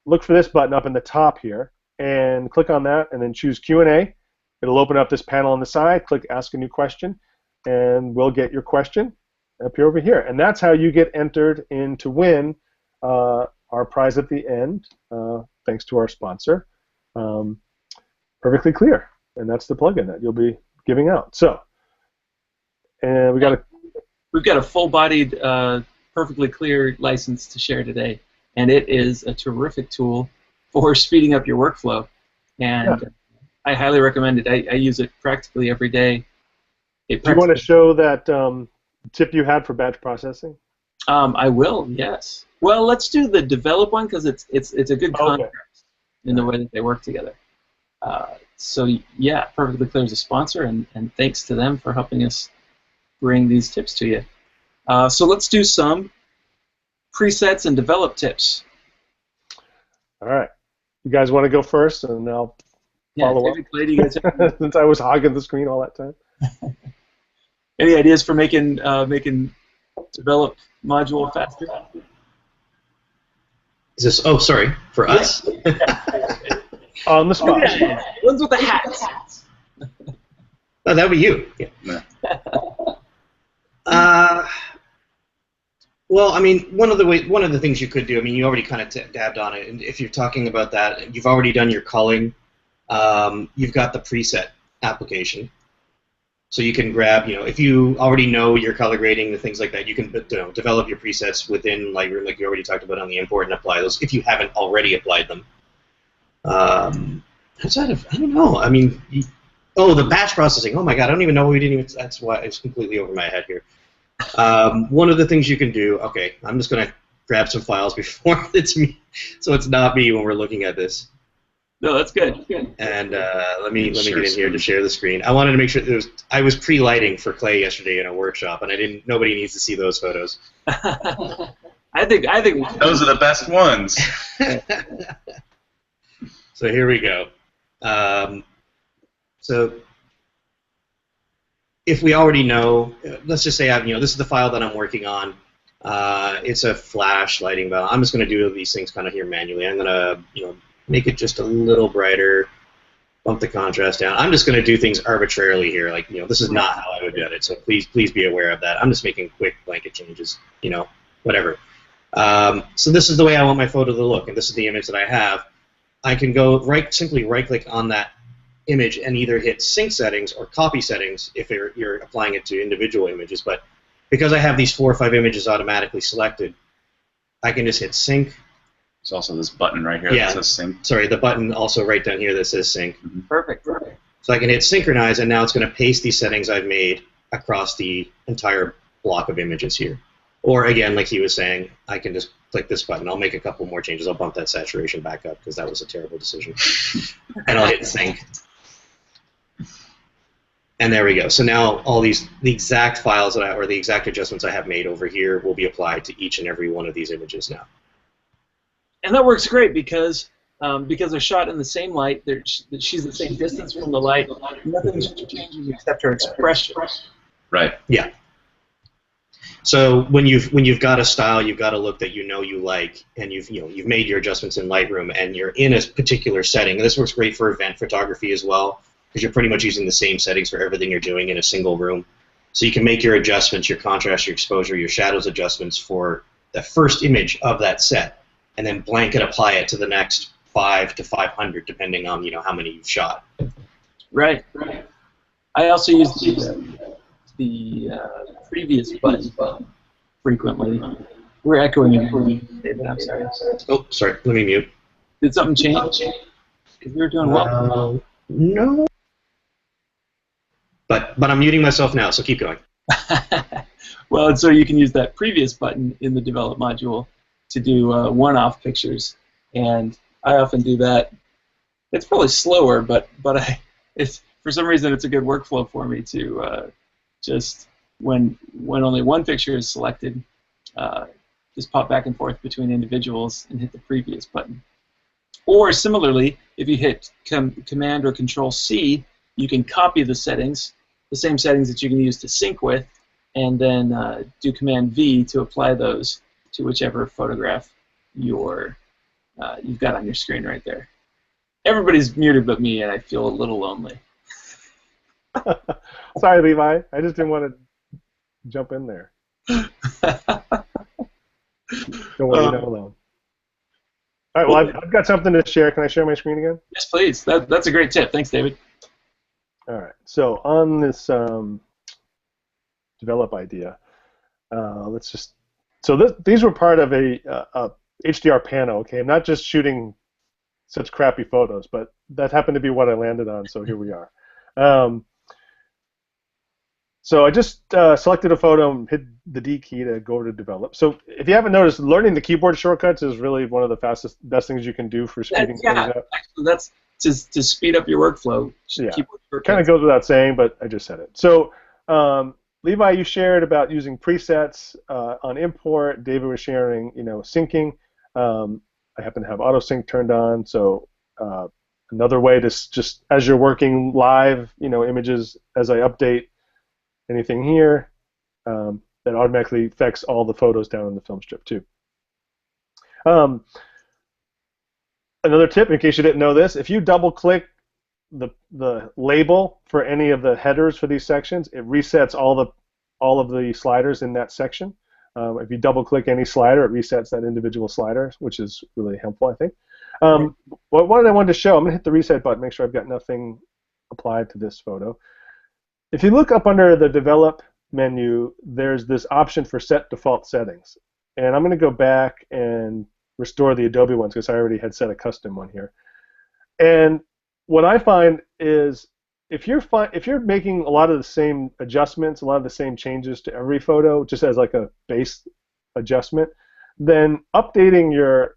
A: look for this button up in the top here and click on that and then choose Q&A. It'll open up this panel on the side. Click Ask a New Question and we'll get your question up here over here. And that's how you get entered in to win our prize at the end, thanks to our sponsor, Perfectly Clear. And that's the plugin that you'll be giving out. So, and we've got a
B: full-bodied, Perfectly Clear license to share today, and it is a terrific tool for speeding up your workflow. And I highly recommend it. I use it practically every day.
A: Do you want to show that tip you had for batch processing?
B: I will. Yes. Well, let's do the develop one because it's a good contrast in the way that they work together. So yeah, Perfectly Clear is a sponsor, and thanks to them for helping us bring these tips to you. So let's do some presets and develop tips.
A: All right. You guys want to go first, and I'll follow
B: David, Clay, do you guys have
A: since I was hogging the screen all that time.
B: any ideas for making develop module faster?
C: Is this? Oh, sorry. For us.
A: On the spot.
B: Yeah. Ones with the hats.
C: Oh, that would be you. Yeah. Well, I mean, one of the things you could do. I mean, you already kind of dabbed on it, and if you're talking about that, you've already done your culling. You've got the preset application. So you can grab, if you already know your color grading and things like that, you can develop your presets within Lightroom, like you already talked about on the import, and apply those if you haven't already applied them. Outside of, I don't know. I mean, the batch processing. Oh my God, I don't even know what we didn't even. That's why it's completely over my head here. One of the things you can do. Okay, I'm just gonna grab some files before it's me, so it's not me when we're looking at this.
B: No, that's good. That's good.
C: And let me get in here to share the screen. I wanted to make sure I was pre-lighting for Clay yesterday in a workshop, and nobody needs to see those photos.
B: I think
D: those are the best ones.
C: So here we go. So if we already know, let's just say this is the file that I'm working on. It's a flash lighting file. I'm just going to do these things kind of here manually. I'm going to make it just a little brighter, bump the contrast down. I'm just going to do things arbitrarily here. Like, this is not how I would do it. So please be aware of that. I'm just making quick blanket changes, whatever. So this is the way I want my photo to look, and this is the image that I have. I can go simply right-click on that image and either hit sync settings or copy settings if you're applying it to individual images. But because I have these 4 or 5 images automatically selected, I can just hit sync.
D: There's also this button right here that says sync.
C: Sorry, the button also right down here that says sync.
D: Mm-hmm.
B: Perfect.
C: So I can hit synchronize, and now it's going to paste these settings I've made across the entire block of images here. Or again, like he was saying, I can just click this button. I'll make a couple more changes. I'll bump that saturation back up because that was a terrible decision. And I'll hit sync. And there we go. So now the exact files or the exact adjustments I have made over here will be applied to each and every one of these images now.
B: And that works great because they're shot in the same light. She's the same distance from the light. Nothing's changing except her expression.
D: Right.
C: Yeah. So when you've got a style, you've got a look that you like, and you've made your adjustments in Lightroom, and you're in a particular setting. And this works great for event photography as well, because you're pretty much using the same settings for everything you're doing in a single room. So you can make your adjustments, your contrast, your exposure, your shadows adjustments for the first image of that set, and then blanket apply it to the next 5 to 500, depending on how many you've shot.
B: Right. I also use the previous button frequently. We're echoing it, David. I'm sorry.
C: Oh, sorry. Let me mute.
B: Did something change? Because we were doing well.
C: No. But I'm muting myself now, so keep going.
B: Well, and so you can use that previous button in the develop module to do one-off pictures, and I often do that. It's probably slower, but it's for some reason it's a good workflow for me to just when only one picture is selected, just pop back and forth between individuals and hit the previous button. Or similarly, if you hit Command or Control C, you can copy the settings, the same settings that you can use to sync with, and then do Command V to apply those to whichever photograph you've got on your screen right there. Everybody's muted but me, and I feel a little lonely.
A: Sorry, Levi. I just didn't want to jump in there. Don't worry, you're not alone. All right, well, I've got something to share. Can I share my screen again?
B: Yes, please. That's a great tip. Thanks, David.
A: All right. So on this develop idea, let's just. So these were part of a HDR panel. Okay, I'm not just shooting such crappy photos, but that happened to be what I landed on. So here we are. So I just selected a photo and hit the D key to go to develop. So if you haven't noticed, learning the keyboard shortcuts is really one of the best things you can do for speeding things up.
B: Actually, that's to speed up your workflow.
A: Yeah, kind of goes without saying, but I just said it. So Levi, you shared about using presets on import. David was sharing, syncing. I happen to have auto sync turned on, so another way to just as you're working live, images as I update anything here, that automatically affects all the photos down in the film strip too. Another tip, in case you didn't know this, if you double-click the label for any of the headers for these sections, it resets all of the sliders in that section. If you double-click any slider, it resets that individual slider, which is really helpful, I think. What I wanted to show, I'm going to hit the reset button, make sure I've got nothing applied to this photo. if you look up under the Develop menu, there's this option for Set Default Settings. And I'm going to go back and restore the Adobe ones because I already had set a custom one here. And what I find is if you're making a lot of the same adjustments, a lot of the same changes to every photo, just as like a base adjustment, then updating your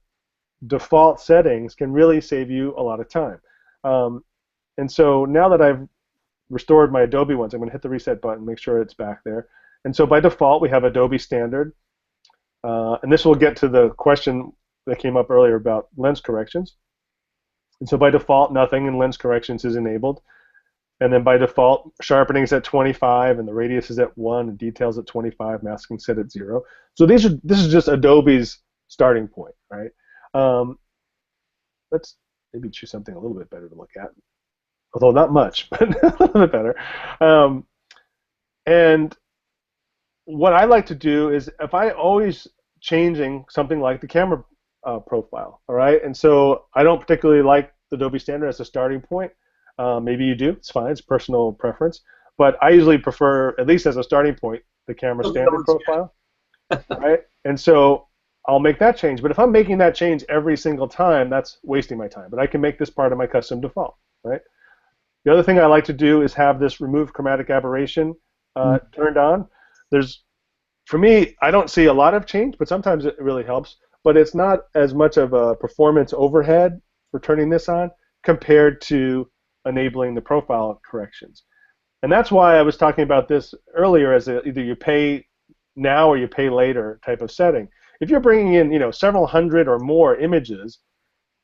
A: default settings can really save you a lot of time. And so now that I've restored my Adobe ones, I'm going to hit the reset button, make sure it's back there. And so by default, we have Adobe Standard. And this will get to the question that came up earlier about lens corrections. And so by default, nothing in lens corrections is enabled. And then by default, sharpening is at 25, and the radius is at 1, and details at 25, masking set at 0. So this is just Adobe's starting point, right? Let's maybe choose something a little bit better to look at, although not much, but a little bit better. And what I like to do is, if I always changing something like the camera profile, all right? And so I don't particularly like the Adobe Standard as a starting point. Maybe you do. It's fine. It's personal preference. But I usually prefer, at least as a starting point, the camera standard profile, right? And so I'll make that change. But if I'm making that change every single time, that's wasting my time. But I can make this part of my custom default, right? The other thing I like to do is have this remove chromatic aberration turned on. For me, I don't see a lot of change, but sometimes it really helps. But it's not as much of a performance overhead for turning this on compared to enabling the profile corrections. And that's why I was talking about this earlier as either you pay now or you pay later type of setting. If you're bringing in several hundred or more images,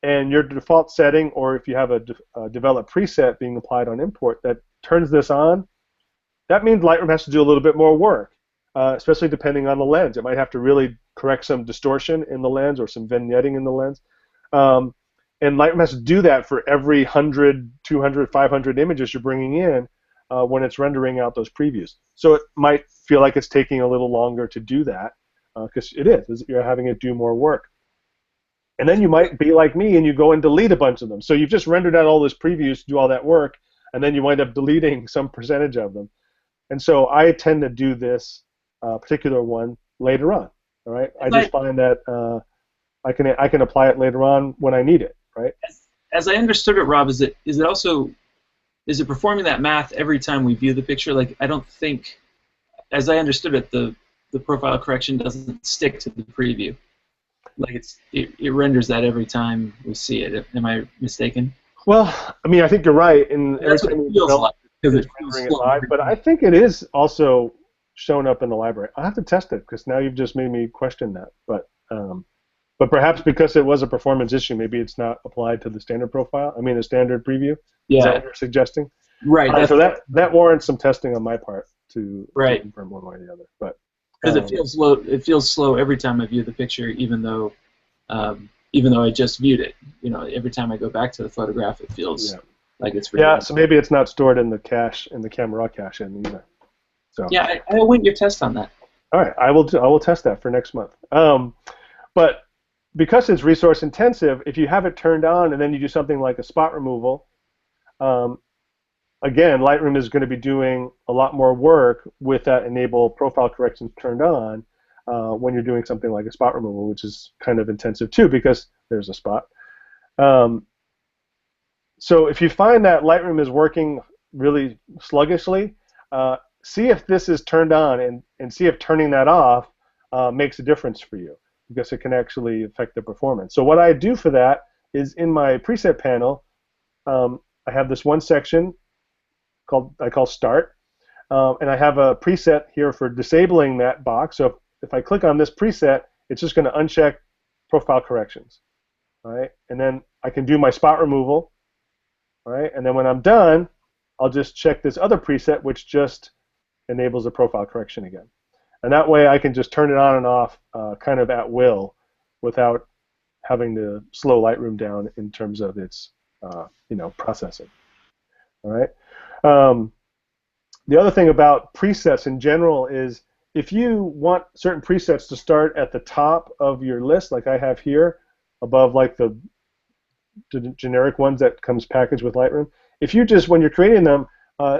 A: and your default setting, or if you have a developed preset being applied on import that turns this on, that means Lightroom has to do a little bit more work, especially depending on the lens. It might have to really correct some distortion in the lens or some vignetting in the lens. And Lightroom has to do that for every 100, 200, 500 images you're bringing in when it's rendering out those previews. So it might feel like it's taking a little longer to do that, because it is. You're having it do more work. And then you might be like me and you go and delete a bunch of them. So you've just rendered out all those previews to do all that work, and then you wind up deleting some percentage of them. And so I tend to do this particular one later on. All right, I just find that I can apply it later on when I need it. Right.
B: As I understood it, Rob, is it performing that math every time we view the picture? Like, I don't think, as I understood it, the profile correction doesn't stick to the preview. Like it renders that every time we see it. Am I mistaken?
A: Well, I mean, I think you're right. And
B: that's what it feels like, because it feels slow.
A: But I think it is also shown up in the library. I'll have to test it because now you've just made me question that. But perhaps because it was a performance issue, maybe it's not applied to the standard profile. I mean, the standard preview.
B: Yeah.
A: Is that what you're suggesting?
B: Right.
A: So that warrants some testing on my part to confirm one way or the other. But
B: because it feels slow every time I view the picture, even though I just viewed it. Every time I go back to the photograph, it feels like it's
A: yeah. So maybe it's not stored in the cache, in the camera raw cache either. So
B: yeah, I await your test on that.
A: All right, I will test that for next month. But because it's resource intensive, if you have it turned on and then you do something like a spot removal, again, Lightroom is going to be doing a lot more work with that enable profile corrections turned on when you're doing something like a spot removal, which is kind of intensive too because there's a spot. So if you find that Lightroom is working really sluggishly, see if this is turned on and see if turning that off makes a difference for you, because it can actually affect the performance. So what I do for that is in my preset panel, I have this one section I call Start, and I have a preset here for disabling that box. So if I click on this preset, it's just going to uncheck profile corrections, all right? And then I can do my spot removal, all right? And then when I'm done, I'll just check this other preset, which just enables the profile correction again. And that way I can just turn it on and off kind of at will without having to slow Lightroom down in terms of its processing. All right. The other thing about presets in general is if you want certain presets to start at the top of your list, like I have here, above like the generic ones that comes packaged with Lightroom, if you just, when you're creating them,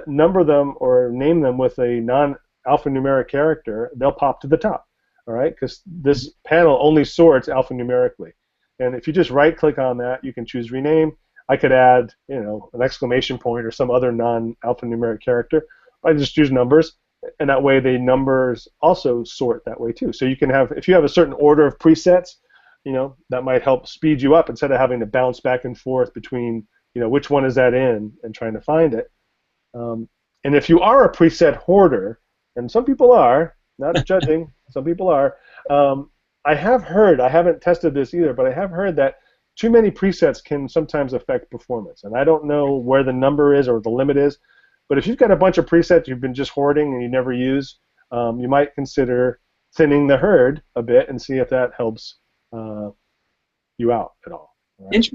A: number them or name them with a non-alphanumeric character, they'll pop to the top, all right? Because this panel only sorts alphanumerically. And if you just right-click on that, you can choose rename. I could add, an exclamation point or some other non-alphanumeric character. I just choose numbers, and that way the numbers also sort that way too. So you can have, if you have a certain order of presets, that might help speed you up instead of having to bounce back and forth between, which one is that in and trying to find it. And if you are a preset hoarder, and some people are, not judging, some people are, I have heard, I haven't tested this either, but I have heard that too many presets can sometimes affect performance. And I don't know where the number is or the limit is, but if you've got a bunch of presets you've been just hoarding and you never use, you might consider thinning the herd a bit and see if that helps you out at all. Right?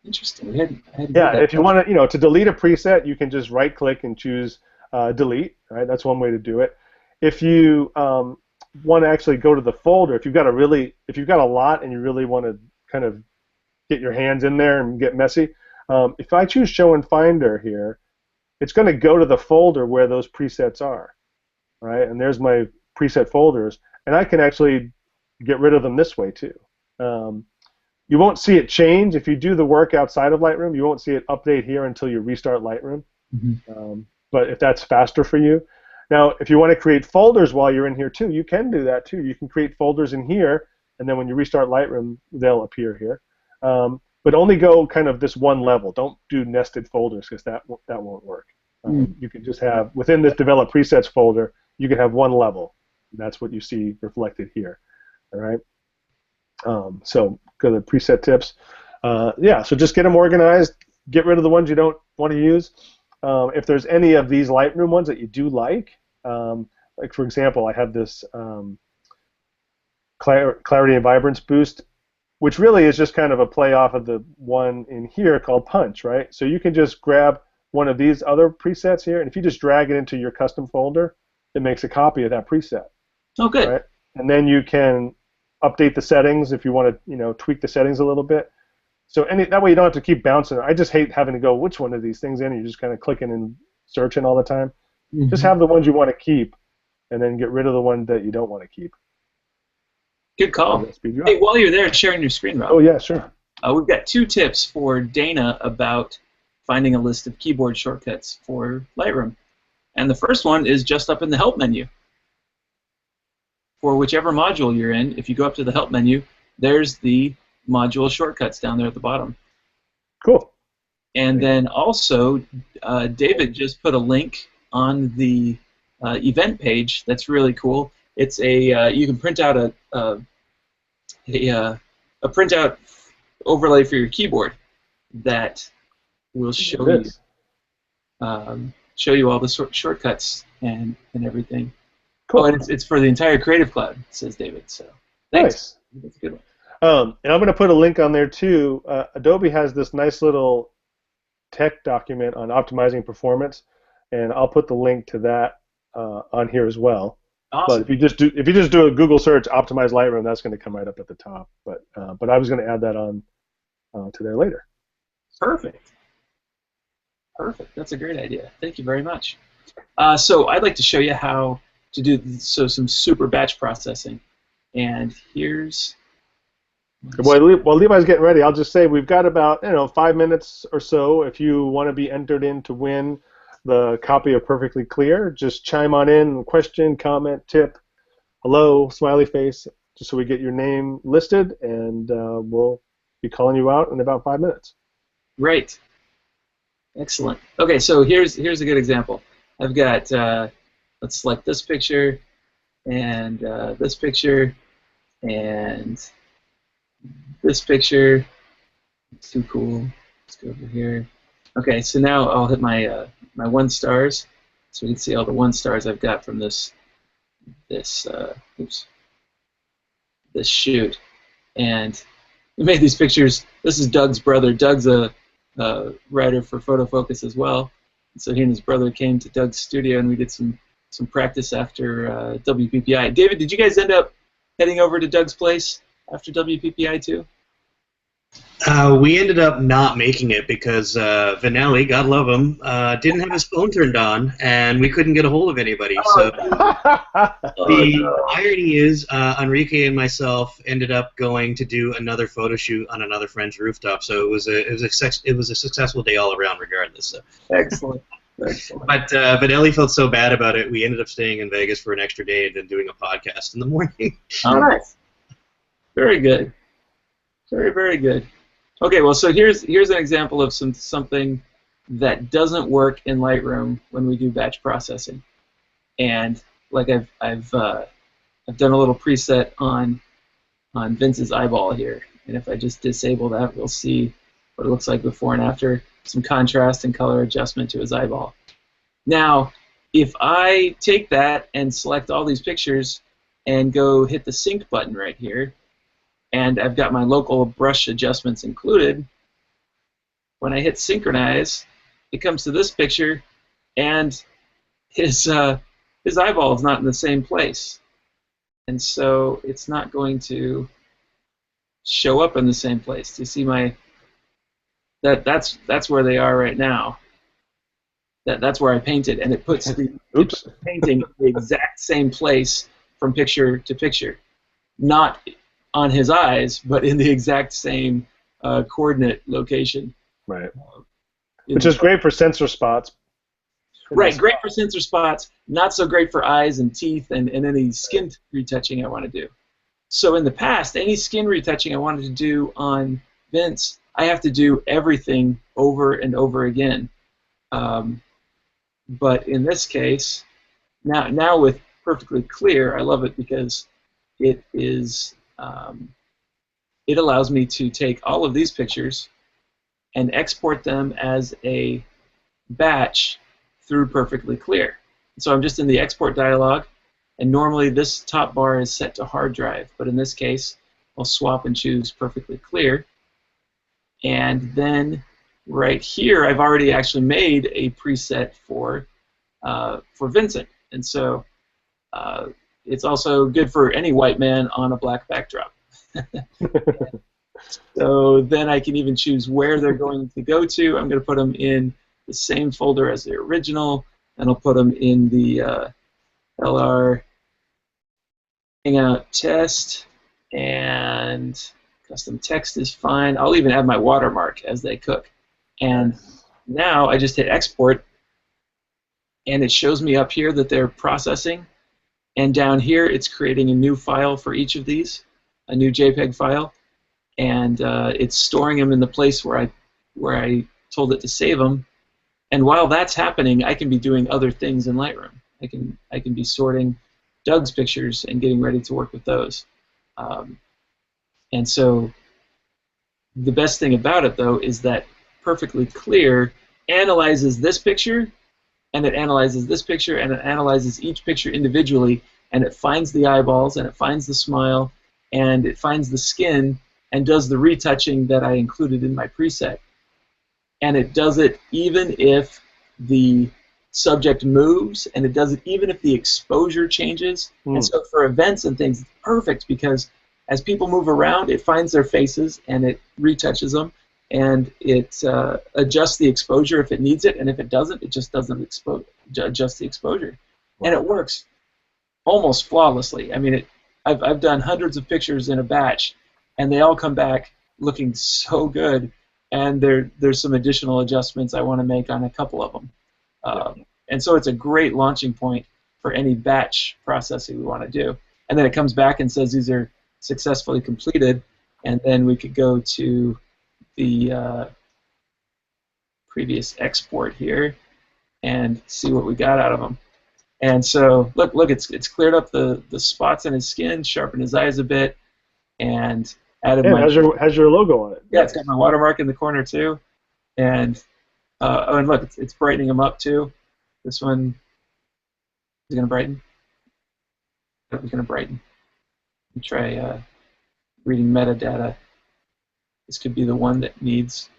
B: Interesting.
A: Yeah, if you want to, to delete a preset, you can just right-click and choose delete. Right, that's one way to do it. If you want to actually go to the folder, if you've got a lot and you really want to kind of get your hands in there and get messy, if I choose Show in Finder here, it's going to go to the folder where those presets are. Right, and there's my preset folders, and I can actually get rid of them this way too. You won't see it change if you do the work outside of Lightroom. You won't see it update here until you restart Lightroom. Mm-hmm. But if that's faster for you. Now, if you want to create folders while you're in here too, you can do that too. You can create folders in here, and then when you restart Lightroom, they'll appear here. But only go kind of this one level. Don't do nested folders because that won't work. You can just have, within this Develop Presets folder, you can have one level. That's what you see reflected here. All right. So go to preset tips. Yeah, so just get them organized. Get rid of the ones you don't want to use. If there's any of these Lightroom ones that you do like for example, I have this clarity and vibrance boost, which really is just kind of a play off of the one in here called Punch, right? So you can just grab one of these other presets here, and if you just drag it into your custom folder, it makes a copy of that preset.
B: Oh, good.
A: Right? And then you can update the settings if you want to, tweak the settings a little bit. So that way you don't have to keep bouncing. I just hate having to go, which one of these things in? You're just kind of clicking and searching all the time. Mm-hmm. Just have the ones you want to keep, and then get rid of the one that you don't want to keep.
B: Good call. Hey, while you're there sharing your screen, Rob.
A: Oh, yeah, sure.
B: We've got 2 tips for Dana about finding a list of keyboard shortcuts for Lightroom. And the first one is just up in the Help menu. For whichever module you're in, if you go up to the Help menu, there's the module shortcuts down there at the bottom.
A: Cool.
B: And then also, David just put a link on the event page that's really cool. It's a you can print out a printout overlay for your keyboard that will show you all the shortcuts and everything.
A: Cool.
B: Oh, and it's for the entire Creative Cloud, says David. So thanks.
A: Nice.
B: That's a good one.
A: And I'm going to put a link on there too. Adobe has this nice little tech document on optimizing performance, and I'll put the link to that on here as well.
B: Awesome.
A: But if you just do a Google search, optimize Lightroom, that's going to come right up at the top. But I was going to add that on to there later.
B: Perfect. Perfect. That's a great idea. Thank you very much. So I'd like to show you how to do some super batch processing. And here's...
A: While Levi's getting ready, I'll just say we've got about 5 minutes or so. If you want to be entered in to win the copy of Perfectly Clear, just chime on in, question, comment, tip, hello, smiley face, just so we get your name listed, and we'll be calling you out in about 5 minutes.
B: Great. Excellent. Okay, so here's a good example. I've got, let's select this picture, and this picture, and this picture. It's too cool. Let's go over here. Okay, so now I'll hit my my 1 stars, so we can see all the 1 stars I've got from this shoot. And we made these pictures. This is Doug's brother. Doug's a writer for Photo Focus as well. And so he and his brother came to Doug's studio, and we did some practice after WPPI. David, did you guys end up heading over to Doug's place after WPPI too?
C: We ended up not making it because Vanelli, God love him, didn't have his phone turned on, and we couldn't get a hold of anybody. So the irony is, Enrique and myself ended up going to do another photo shoot on another friend's rooftop. So it was a successful day all around, regardless. So.
B: Excellent. Excellent.
C: But Vanelli felt so bad about it, we ended up staying in Vegas for an extra day and then doing a podcast in the morning.
B: Oh, nice. Very good. Very, very good. Okay, well, so here's an example of something that doesn't work in Lightroom when we do batch processing, and like I've done a little preset on Vince's eyeball here, and if I just disable that, we'll see what it looks like before and after, some contrast and color adjustment to his eyeball. Now, if I take that and select all these pictures and go hit the sync button right here, and I've got my local brush adjustments included, when I hit synchronize, it comes to this picture, and his eyeball is not in the same place. And so it's not going to show up in the same place. Do you see my... That's where they are right now. That's where I painted, and it puts the painting in the exact same place from picture to picture. Not on his eyes, but in the exact same coordinate location.
A: Right. Which is great for sensor spots.
B: Right, great for sensor spots, not so great for eyes and teeth and any skin retouching I want to do. So in the past, any skin retouching I wanted to do on Vince, I have to do everything over and over again. But in this case, now with Perfectly Clear, I love it because it is... it allows me to take all of these pictures and export them as a batch through Perfectly Clear. So I'm just in the export dialog, and normally this top bar is set to hard drive, but in this case I'll swap and choose Perfectly Clear, and then right here I've already actually made a preset for Vincent, and so it's also good for any white man on a black backdrop. So then I can even choose where they're going to go to. I'm going to put them in the same folder as the original, and I'll put them in the LR Hangout test, and custom text is fine. I'll even add my watermark as they cook. And now I just hit export, and it shows me up here that they're processing. And down here, it's creating a new file for each of these, a new JPEG file, and it's storing them in the place where I told it to save them. And while that's happening, I can be doing other things in Lightroom. I can be sorting Doug's pictures and getting ready to work with those. And so the best thing about it, though, is that Perfectly Clear analyzes this picture, and it analyzes this picture, and it analyzes each picture individually, and it finds the eyeballs, and it finds the smile, and it finds the skin, and does the retouching that I included in my preset. And it does it even if the subject moves, and it does it even if the exposure changes. And so for events and things, it's perfect, because as people move around, it finds their faces, and it retouches them, and it adjusts the exposure if it needs it, and if it doesn't, it just doesn't adjust the exposure. And it works almost flawlessly. I mean, I've done hundreds of pictures in a batch, and they all come back looking so good, and there's some additional adjustments I want to make on a couple of them. And so it's a great launching point for any batch processing we want to do. And then it comes back and says these are successfully completed, and then we could go to the previous export here and see what we got out of them. And so look, it's cleared up the spots in his skin, sharpened his eyes a bit, and added my...
A: has your logo on it.
B: Yeah, it's got my watermark in the corner too, and and look, it's brightening them up too. This one is going to brighten. It's going to brighten. Let me try reading metadata. This could be the one that needs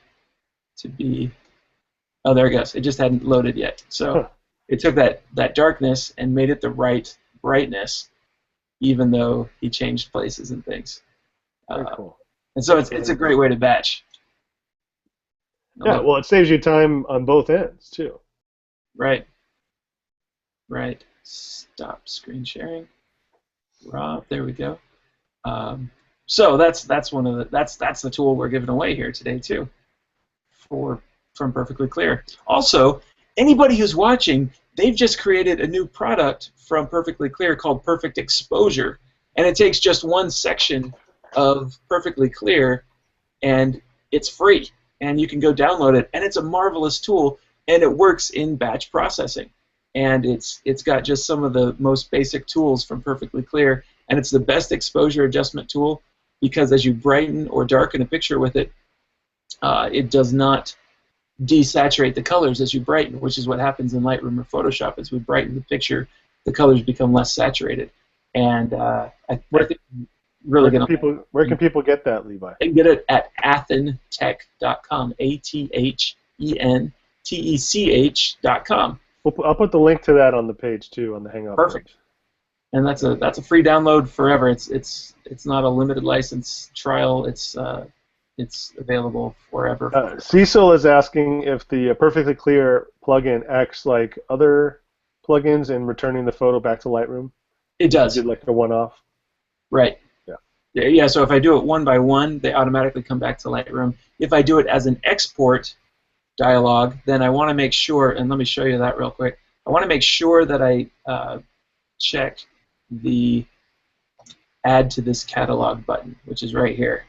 B: to be... Oh, there it goes. It just hadn't loaded yet. So it took that darkness and made it the right brightness, even though he changed places and things.
A: Very cool.
B: And so it's a great way to batch.
A: Yeah, well, it saves you time on both ends too.
B: Right. Right. Stop screen sharing. Rob, there we go. So that's one of that's the tool we're giving away here today too, from Perfectly Clear. Also, anybody who's watching, they've just created a new product from Perfectly Clear called Perfect Exposure, and it takes just one section of Perfectly Clear, and it's free, and you can go download it, and it's a marvelous tool, and it works in batch processing, and it's got just some of the most basic tools from Perfectly Clear, and it's the best exposure adjustment tool because as you brighten or darken a picture with it, it does not desaturate the colors as you brighten, which is what happens in Lightroom or Photoshop. As we brighten the picture, the colors become less saturated. And I think really
A: where can people get that, Levi?
B: They can get it at Athentech.com, Athentech.com.
A: I'll put the link to that on the page too, on the Hangout.
B: Perfect.
A: Page.
B: And that's a free download forever. It's not a limited license trial. It's available forever.
A: Cecil is asking if the Perfectly Clear plugin acts like other plugins in returning the photo back to Lightroom.
B: It does.
A: Is it like a one-off?
B: Right.
A: Yeah.
B: Yeah. So if I do it one by one, they automatically come back to Lightroom. If I do it as an export dialog, then I want to make sure, and let me show you that real quick. I want to make sure that I check the Add to this catalog button, which is right here.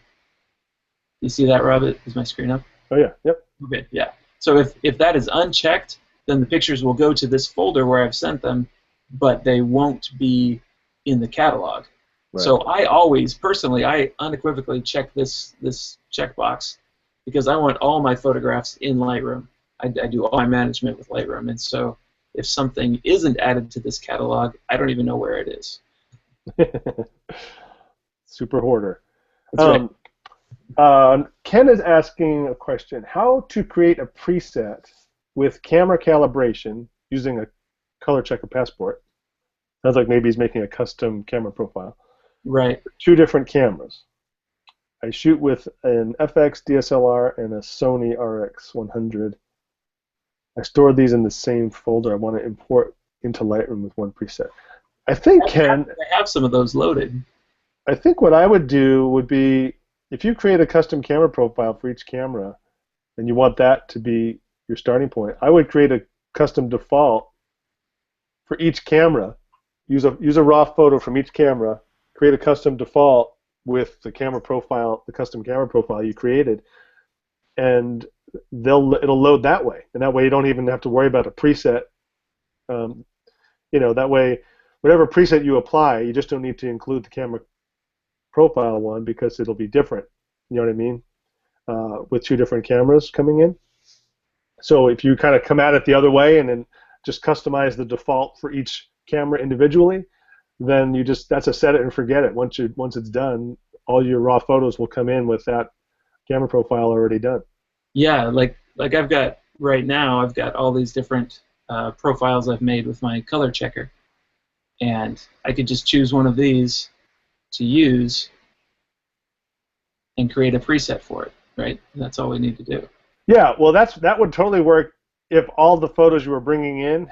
B: You see that, Rob? Is my screen up?
A: Oh yeah. Yep.
B: Okay. Yeah. So if that is unchecked, then the pictures will go to this folder where I've sent them, but they won't be in the catalog. Right. So I always, personally, I unequivocally check this checkbox because I want all my photographs in Lightroom. I do all my management with Lightroom, and so if something isn't added to this catalog, I don't even know where it is.
A: Super hoarder.
B: That's right.
A: Ken is asking a question: how to create a preset with camera calibration using a color checker passport. Sounds like maybe he's making a custom camera profile.
B: Right.
A: Two different cameras. I shoot with an FX DSLR and a Sony RX100. I store these in the same folder. I want to import into Lightroom with one preset. I think, Ken...
B: I have some of those loaded.
A: I think what I would do would be, if you create a custom camera profile for each camera, and you want that to be your starting point, I would create a custom default for each camera. Use a raw photo from each camera, create a custom default with the camera profile, the custom camera profile you created, and it'll load that way. And that way you don't even have to worry about a preset. That way, whatever preset you apply, you just don't need to include the camera profile one because it'll be different. You know what I mean? With two different cameras coming in. So if you kind of come at it the other way and then just customize the default for each camera individually, then that's a set it and forget it. Once it's done, all your raw photos will come in with that camera profile already done.
B: Yeah, like I've got right now, I've got all these different profiles I've made with my color checker, and I could just choose one of these to use and create a preset for it, right? And that's all we need to do.
A: Yeah, well, that would totally work if all the photos you were bringing in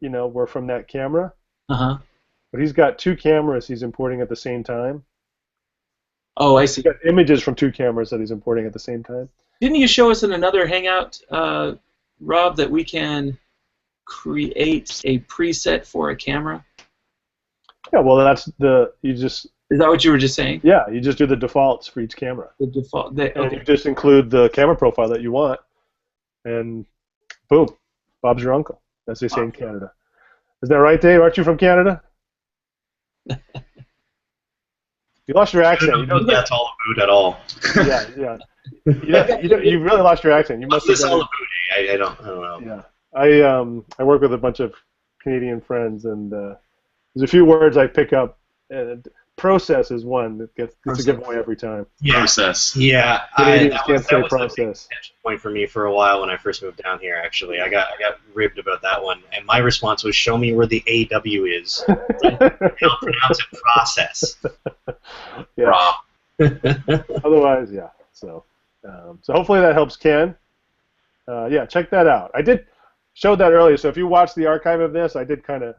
A: were from that camera.
B: Uh-huh.
A: But he's got two cameras he's importing at the same time.
B: Oh, I see.
A: He's got images from two cameras that he's importing at the same time.
B: Didn't you show us in another Hangout, Rob, that we can create a preset for a camera?
A: Yeah, well,
B: Is that what you were just saying?
A: Yeah, you just do the defaults for each camera.
B: The default. Okay.
A: And you just include the camera profile that you want, and boom, Bob's your uncle, as they say in Canada. Is that right, Dave? Aren't you from Canada? You lost your accent.
C: You know what that's all about at all.
A: Yeah. You really lost your accent. You must have
C: all about. I don't know.
A: Yeah, I work with a bunch of Canadian friends, and there's a few words I pick up. And process is one that gets a giveaway every time.
C: Yeah.
D: Process.
C: Yeah,
A: Canadians can't say
C: that was
A: process.
C: the big attention point for me for a while when I first moved down here. Actually, I got ribbed about that one, and my response was, "Show me where the AW is." I'll pronounce it process.
A: Yeah.
C: Raw.
A: Otherwise, yeah. So hopefully that helps Ken. Yeah, check that out. I did show that earlier, so if you watch the archive of this, I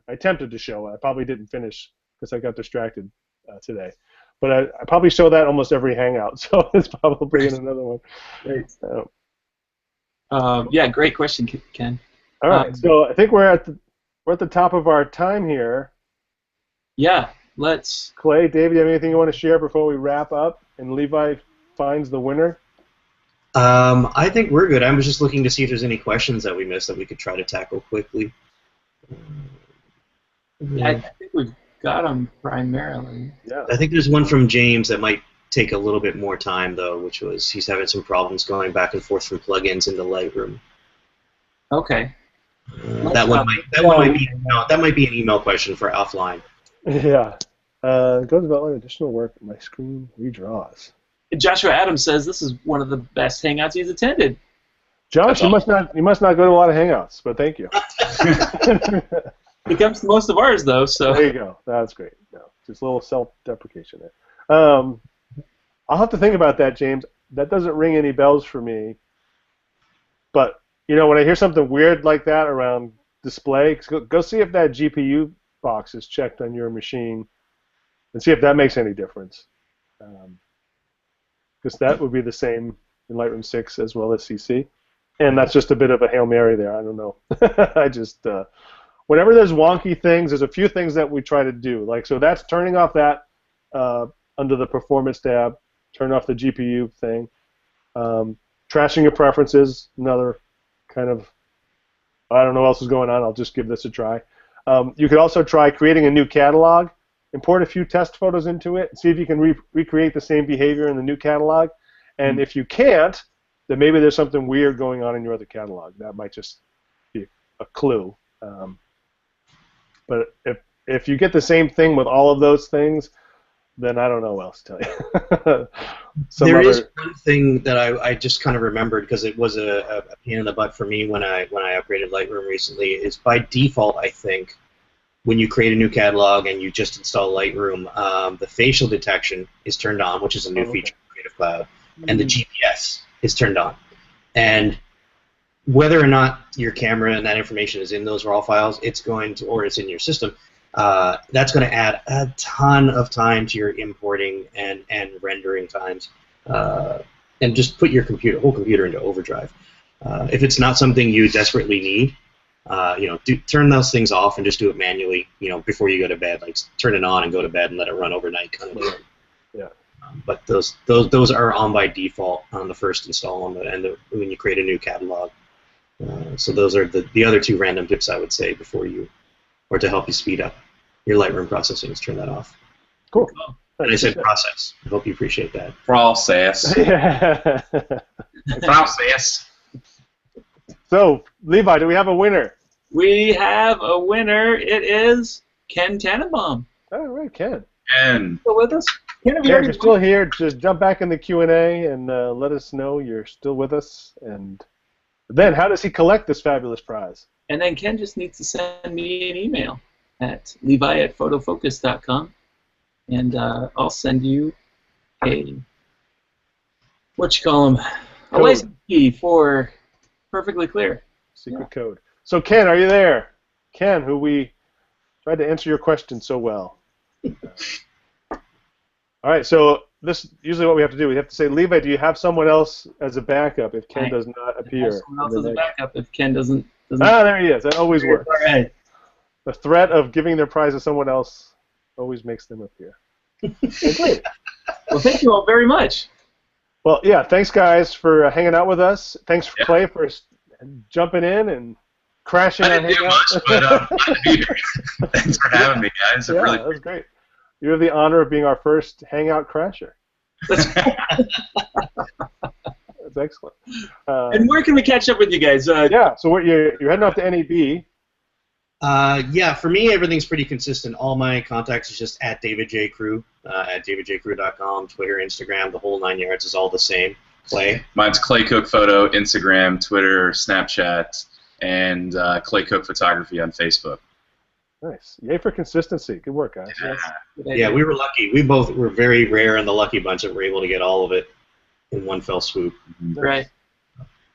A: attempted to show it. I probably didn't finish because I got distracted today. But I probably show that almost every Hangout, so it's probably in another one.
B: Great. Yeah, great question, Ken.
A: All right, so I think we're at the top of our time here.
B: Yeah, let's.
A: Clay, David, do you have anything you want to share before we wrap up and Levi finds the winner?
C: I think we're good. I was just looking to see if there's any questions that we missed that we could try to tackle quickly.
B: Yeah, I think we've got them primarily.
A: Yeah.
C: I think there's one from James that might take a little bit more time, though, which was he's having some problems going back and forth from plugins into Lightroom.
B: Okay.
C: That might be an email question for offline.
A: Yeah. Goes about like additional work. My screen redraws.
B: Joshua Adams says this is one of the best Hangouts he's attended.
A: Josh, you must not go to a lot of Hangouts, but thank you.
B: He comes to most of ours, though. So
A: there you go. That's great. No, just a little self-deprecation there. I'll have to think about that, James. That doesn't ring any bells for me. But when I hear something weird like that around display, go see if that GPU box is checked on your machine, and see if that makes any difference. Because that would be the same in Lightroom 6 as well as CC. And that's just a bit of a Hail Mary there. I don't know. I just, whenever there's wonky things, there's a few things that we try to do. So that's turning off that under the Performance tab, turn off the GPU thing. Trashing your preferences, another kind of, I don't know what else is going on. I'll just give this a try. You could also try creating a new catalog. Import a few test photos into it, and see if you can recreate the same behavior in the new catalog. And if you can't, then maybe there's something weird going on in your other catalog. That might just be a clue. But if you get the same thing with all of those things, then I don't know what else to tell you.
C: There is one thing that I just kind of remembered because it was a pain in the butt for me when I upgraded Lightroom recently. Is by default, I think, when you create a new catalog and you just install Lightroom, the facial detection is turned on, which is a new feature in Creative Cloud, and the GPS is turned on. And whether or not your camera and that information is in those raw files, it's going to, or it's in your system, that's going to add a ton of time to your importing and rendering times, and just put your whole computer into overdrive. If it's not something you desperately need, turn those things off and just do it manually. Before you go to bed, turn it on and go to bed and let it run overnight, kind of thing.
A: Yeah.
C: But those are on by default on the first install when you create a new catalog. So those are the other two random tips I would say or to help you speed up your Lightroom processing is turn that off.
A: Cool.
C: And I said process. I hope you appreciate that.
D: Process.
A: Yeah.
D: Process.
A: So, Levi, do we have a winner?
B: we have a winner. It is Ken Tannenbaum.
A: All right, Ken.
D: And
B: Still with us? Ken, have you
A: Ken,
B: already
A: you're still here. Just jump back in the Q&A and let us know you're still with us. And then, how does he collect this fabulous prize?
B: And then Ken just needs to send me an email at levi@photofocus.com, and I'll send you a a license key for Perfectly Clear.
A: Secret code. So Ken, are you there? Ken, who we tried to answer your question so well. All right, so this usually what we have to do. We have to say, Levi, do you have someone else as a backup if Ken does not appear?
B: Someone else as a backup if Ken doesn't.
A: Ah, there he is. That always works.
B: All right.
A: The threat of giving their prize to someone else always makes them appear. Okay.
B: Well, thank you all very much.
A: Well, yeah, thanks, guys, for hanging out with us. Thanks, Clay, for jumping in and crashing
D: I
A: on
D: didn't do
A: Hangout.
D: much, but thanks for having me, guys.
A: Yeah, that was great. You have the honor of being our first Hangout crasher. That's excellent.
B: And where can we catch up with you guys?
A: Yeah, so you're heading off to NAB.
C: Yeah, for me, everything's pretty consistent. All my contacts is just at David J. Crewe, at davidjcrewe.com, Twitter, Instagram, the whole 9 yards is all the same. Clay?
D: Mine's Clay Cook Photo, Instagram, Twitter, Snapchat, and Clay Cook Photography on Facebook.
A: Nice. Yay for consistency. Good work, guys.
B: Yes. Good
C: Yeah,
B: idea.
C: we were lucky. We both were very rare in the lucky bunch that were able to get all of it in one fell swoop.
B: Right.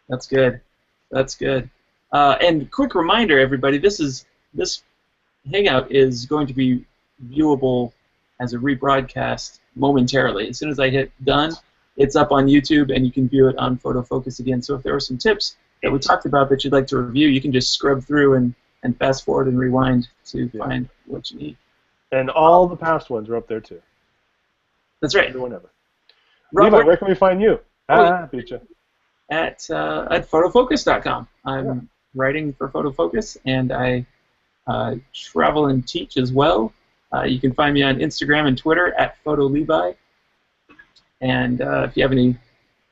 B: That's good. That's good. And quick reminder, everybody, this Hangout is going to be viewable as a rebroadcast momentarily. As soon as I hit done, it's up on YouTube, and you can view it on Photo Focus again. So if there were some tips that we talked about that you'd like to review, you can just scrub through and fast forward and rewind to find what you need.
A: And all the past ones are up there too.
B: That's right.
A: Everyone ever.
B: Rob,
A: Levi, where can we find you? Beat you.
B: at photofocus.com. I'm writing for Photo Focus, and I travel and teach as well. You can find me on Instagram and Twitter at PhotoLevi. And if you have any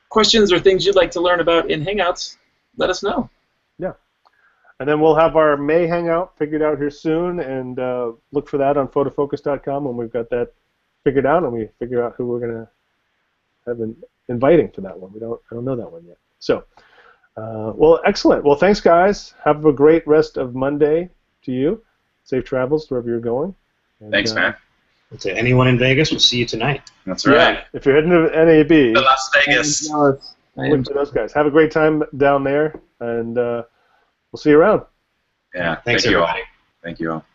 B: questions or things you'd like to learn about in Hangouts, let us know.
A: Yeah. And then we'll have our May Hangout figured out here soon, and look for that on photofocus.com when we've got that figured out, and we figure out who we're going to have inviting to that one. I don't know that one yet. So, well, excellent. Well, thanks, guys. Have a great rest of Monday to you. Safe travels wherever you're going. And,
D: Thanks, man.
C: To anyone in Vegas, we'll see you tonight.
D: That's right.
A: Yeah, if you're heading to NAB,
D: To Las Vegas.
A: look for those guys. Have a great time down there, and we'll see you around.
D: Yeah.
C: Thanks,
D: Thank you all.
C: everybody.
D: Thank you all.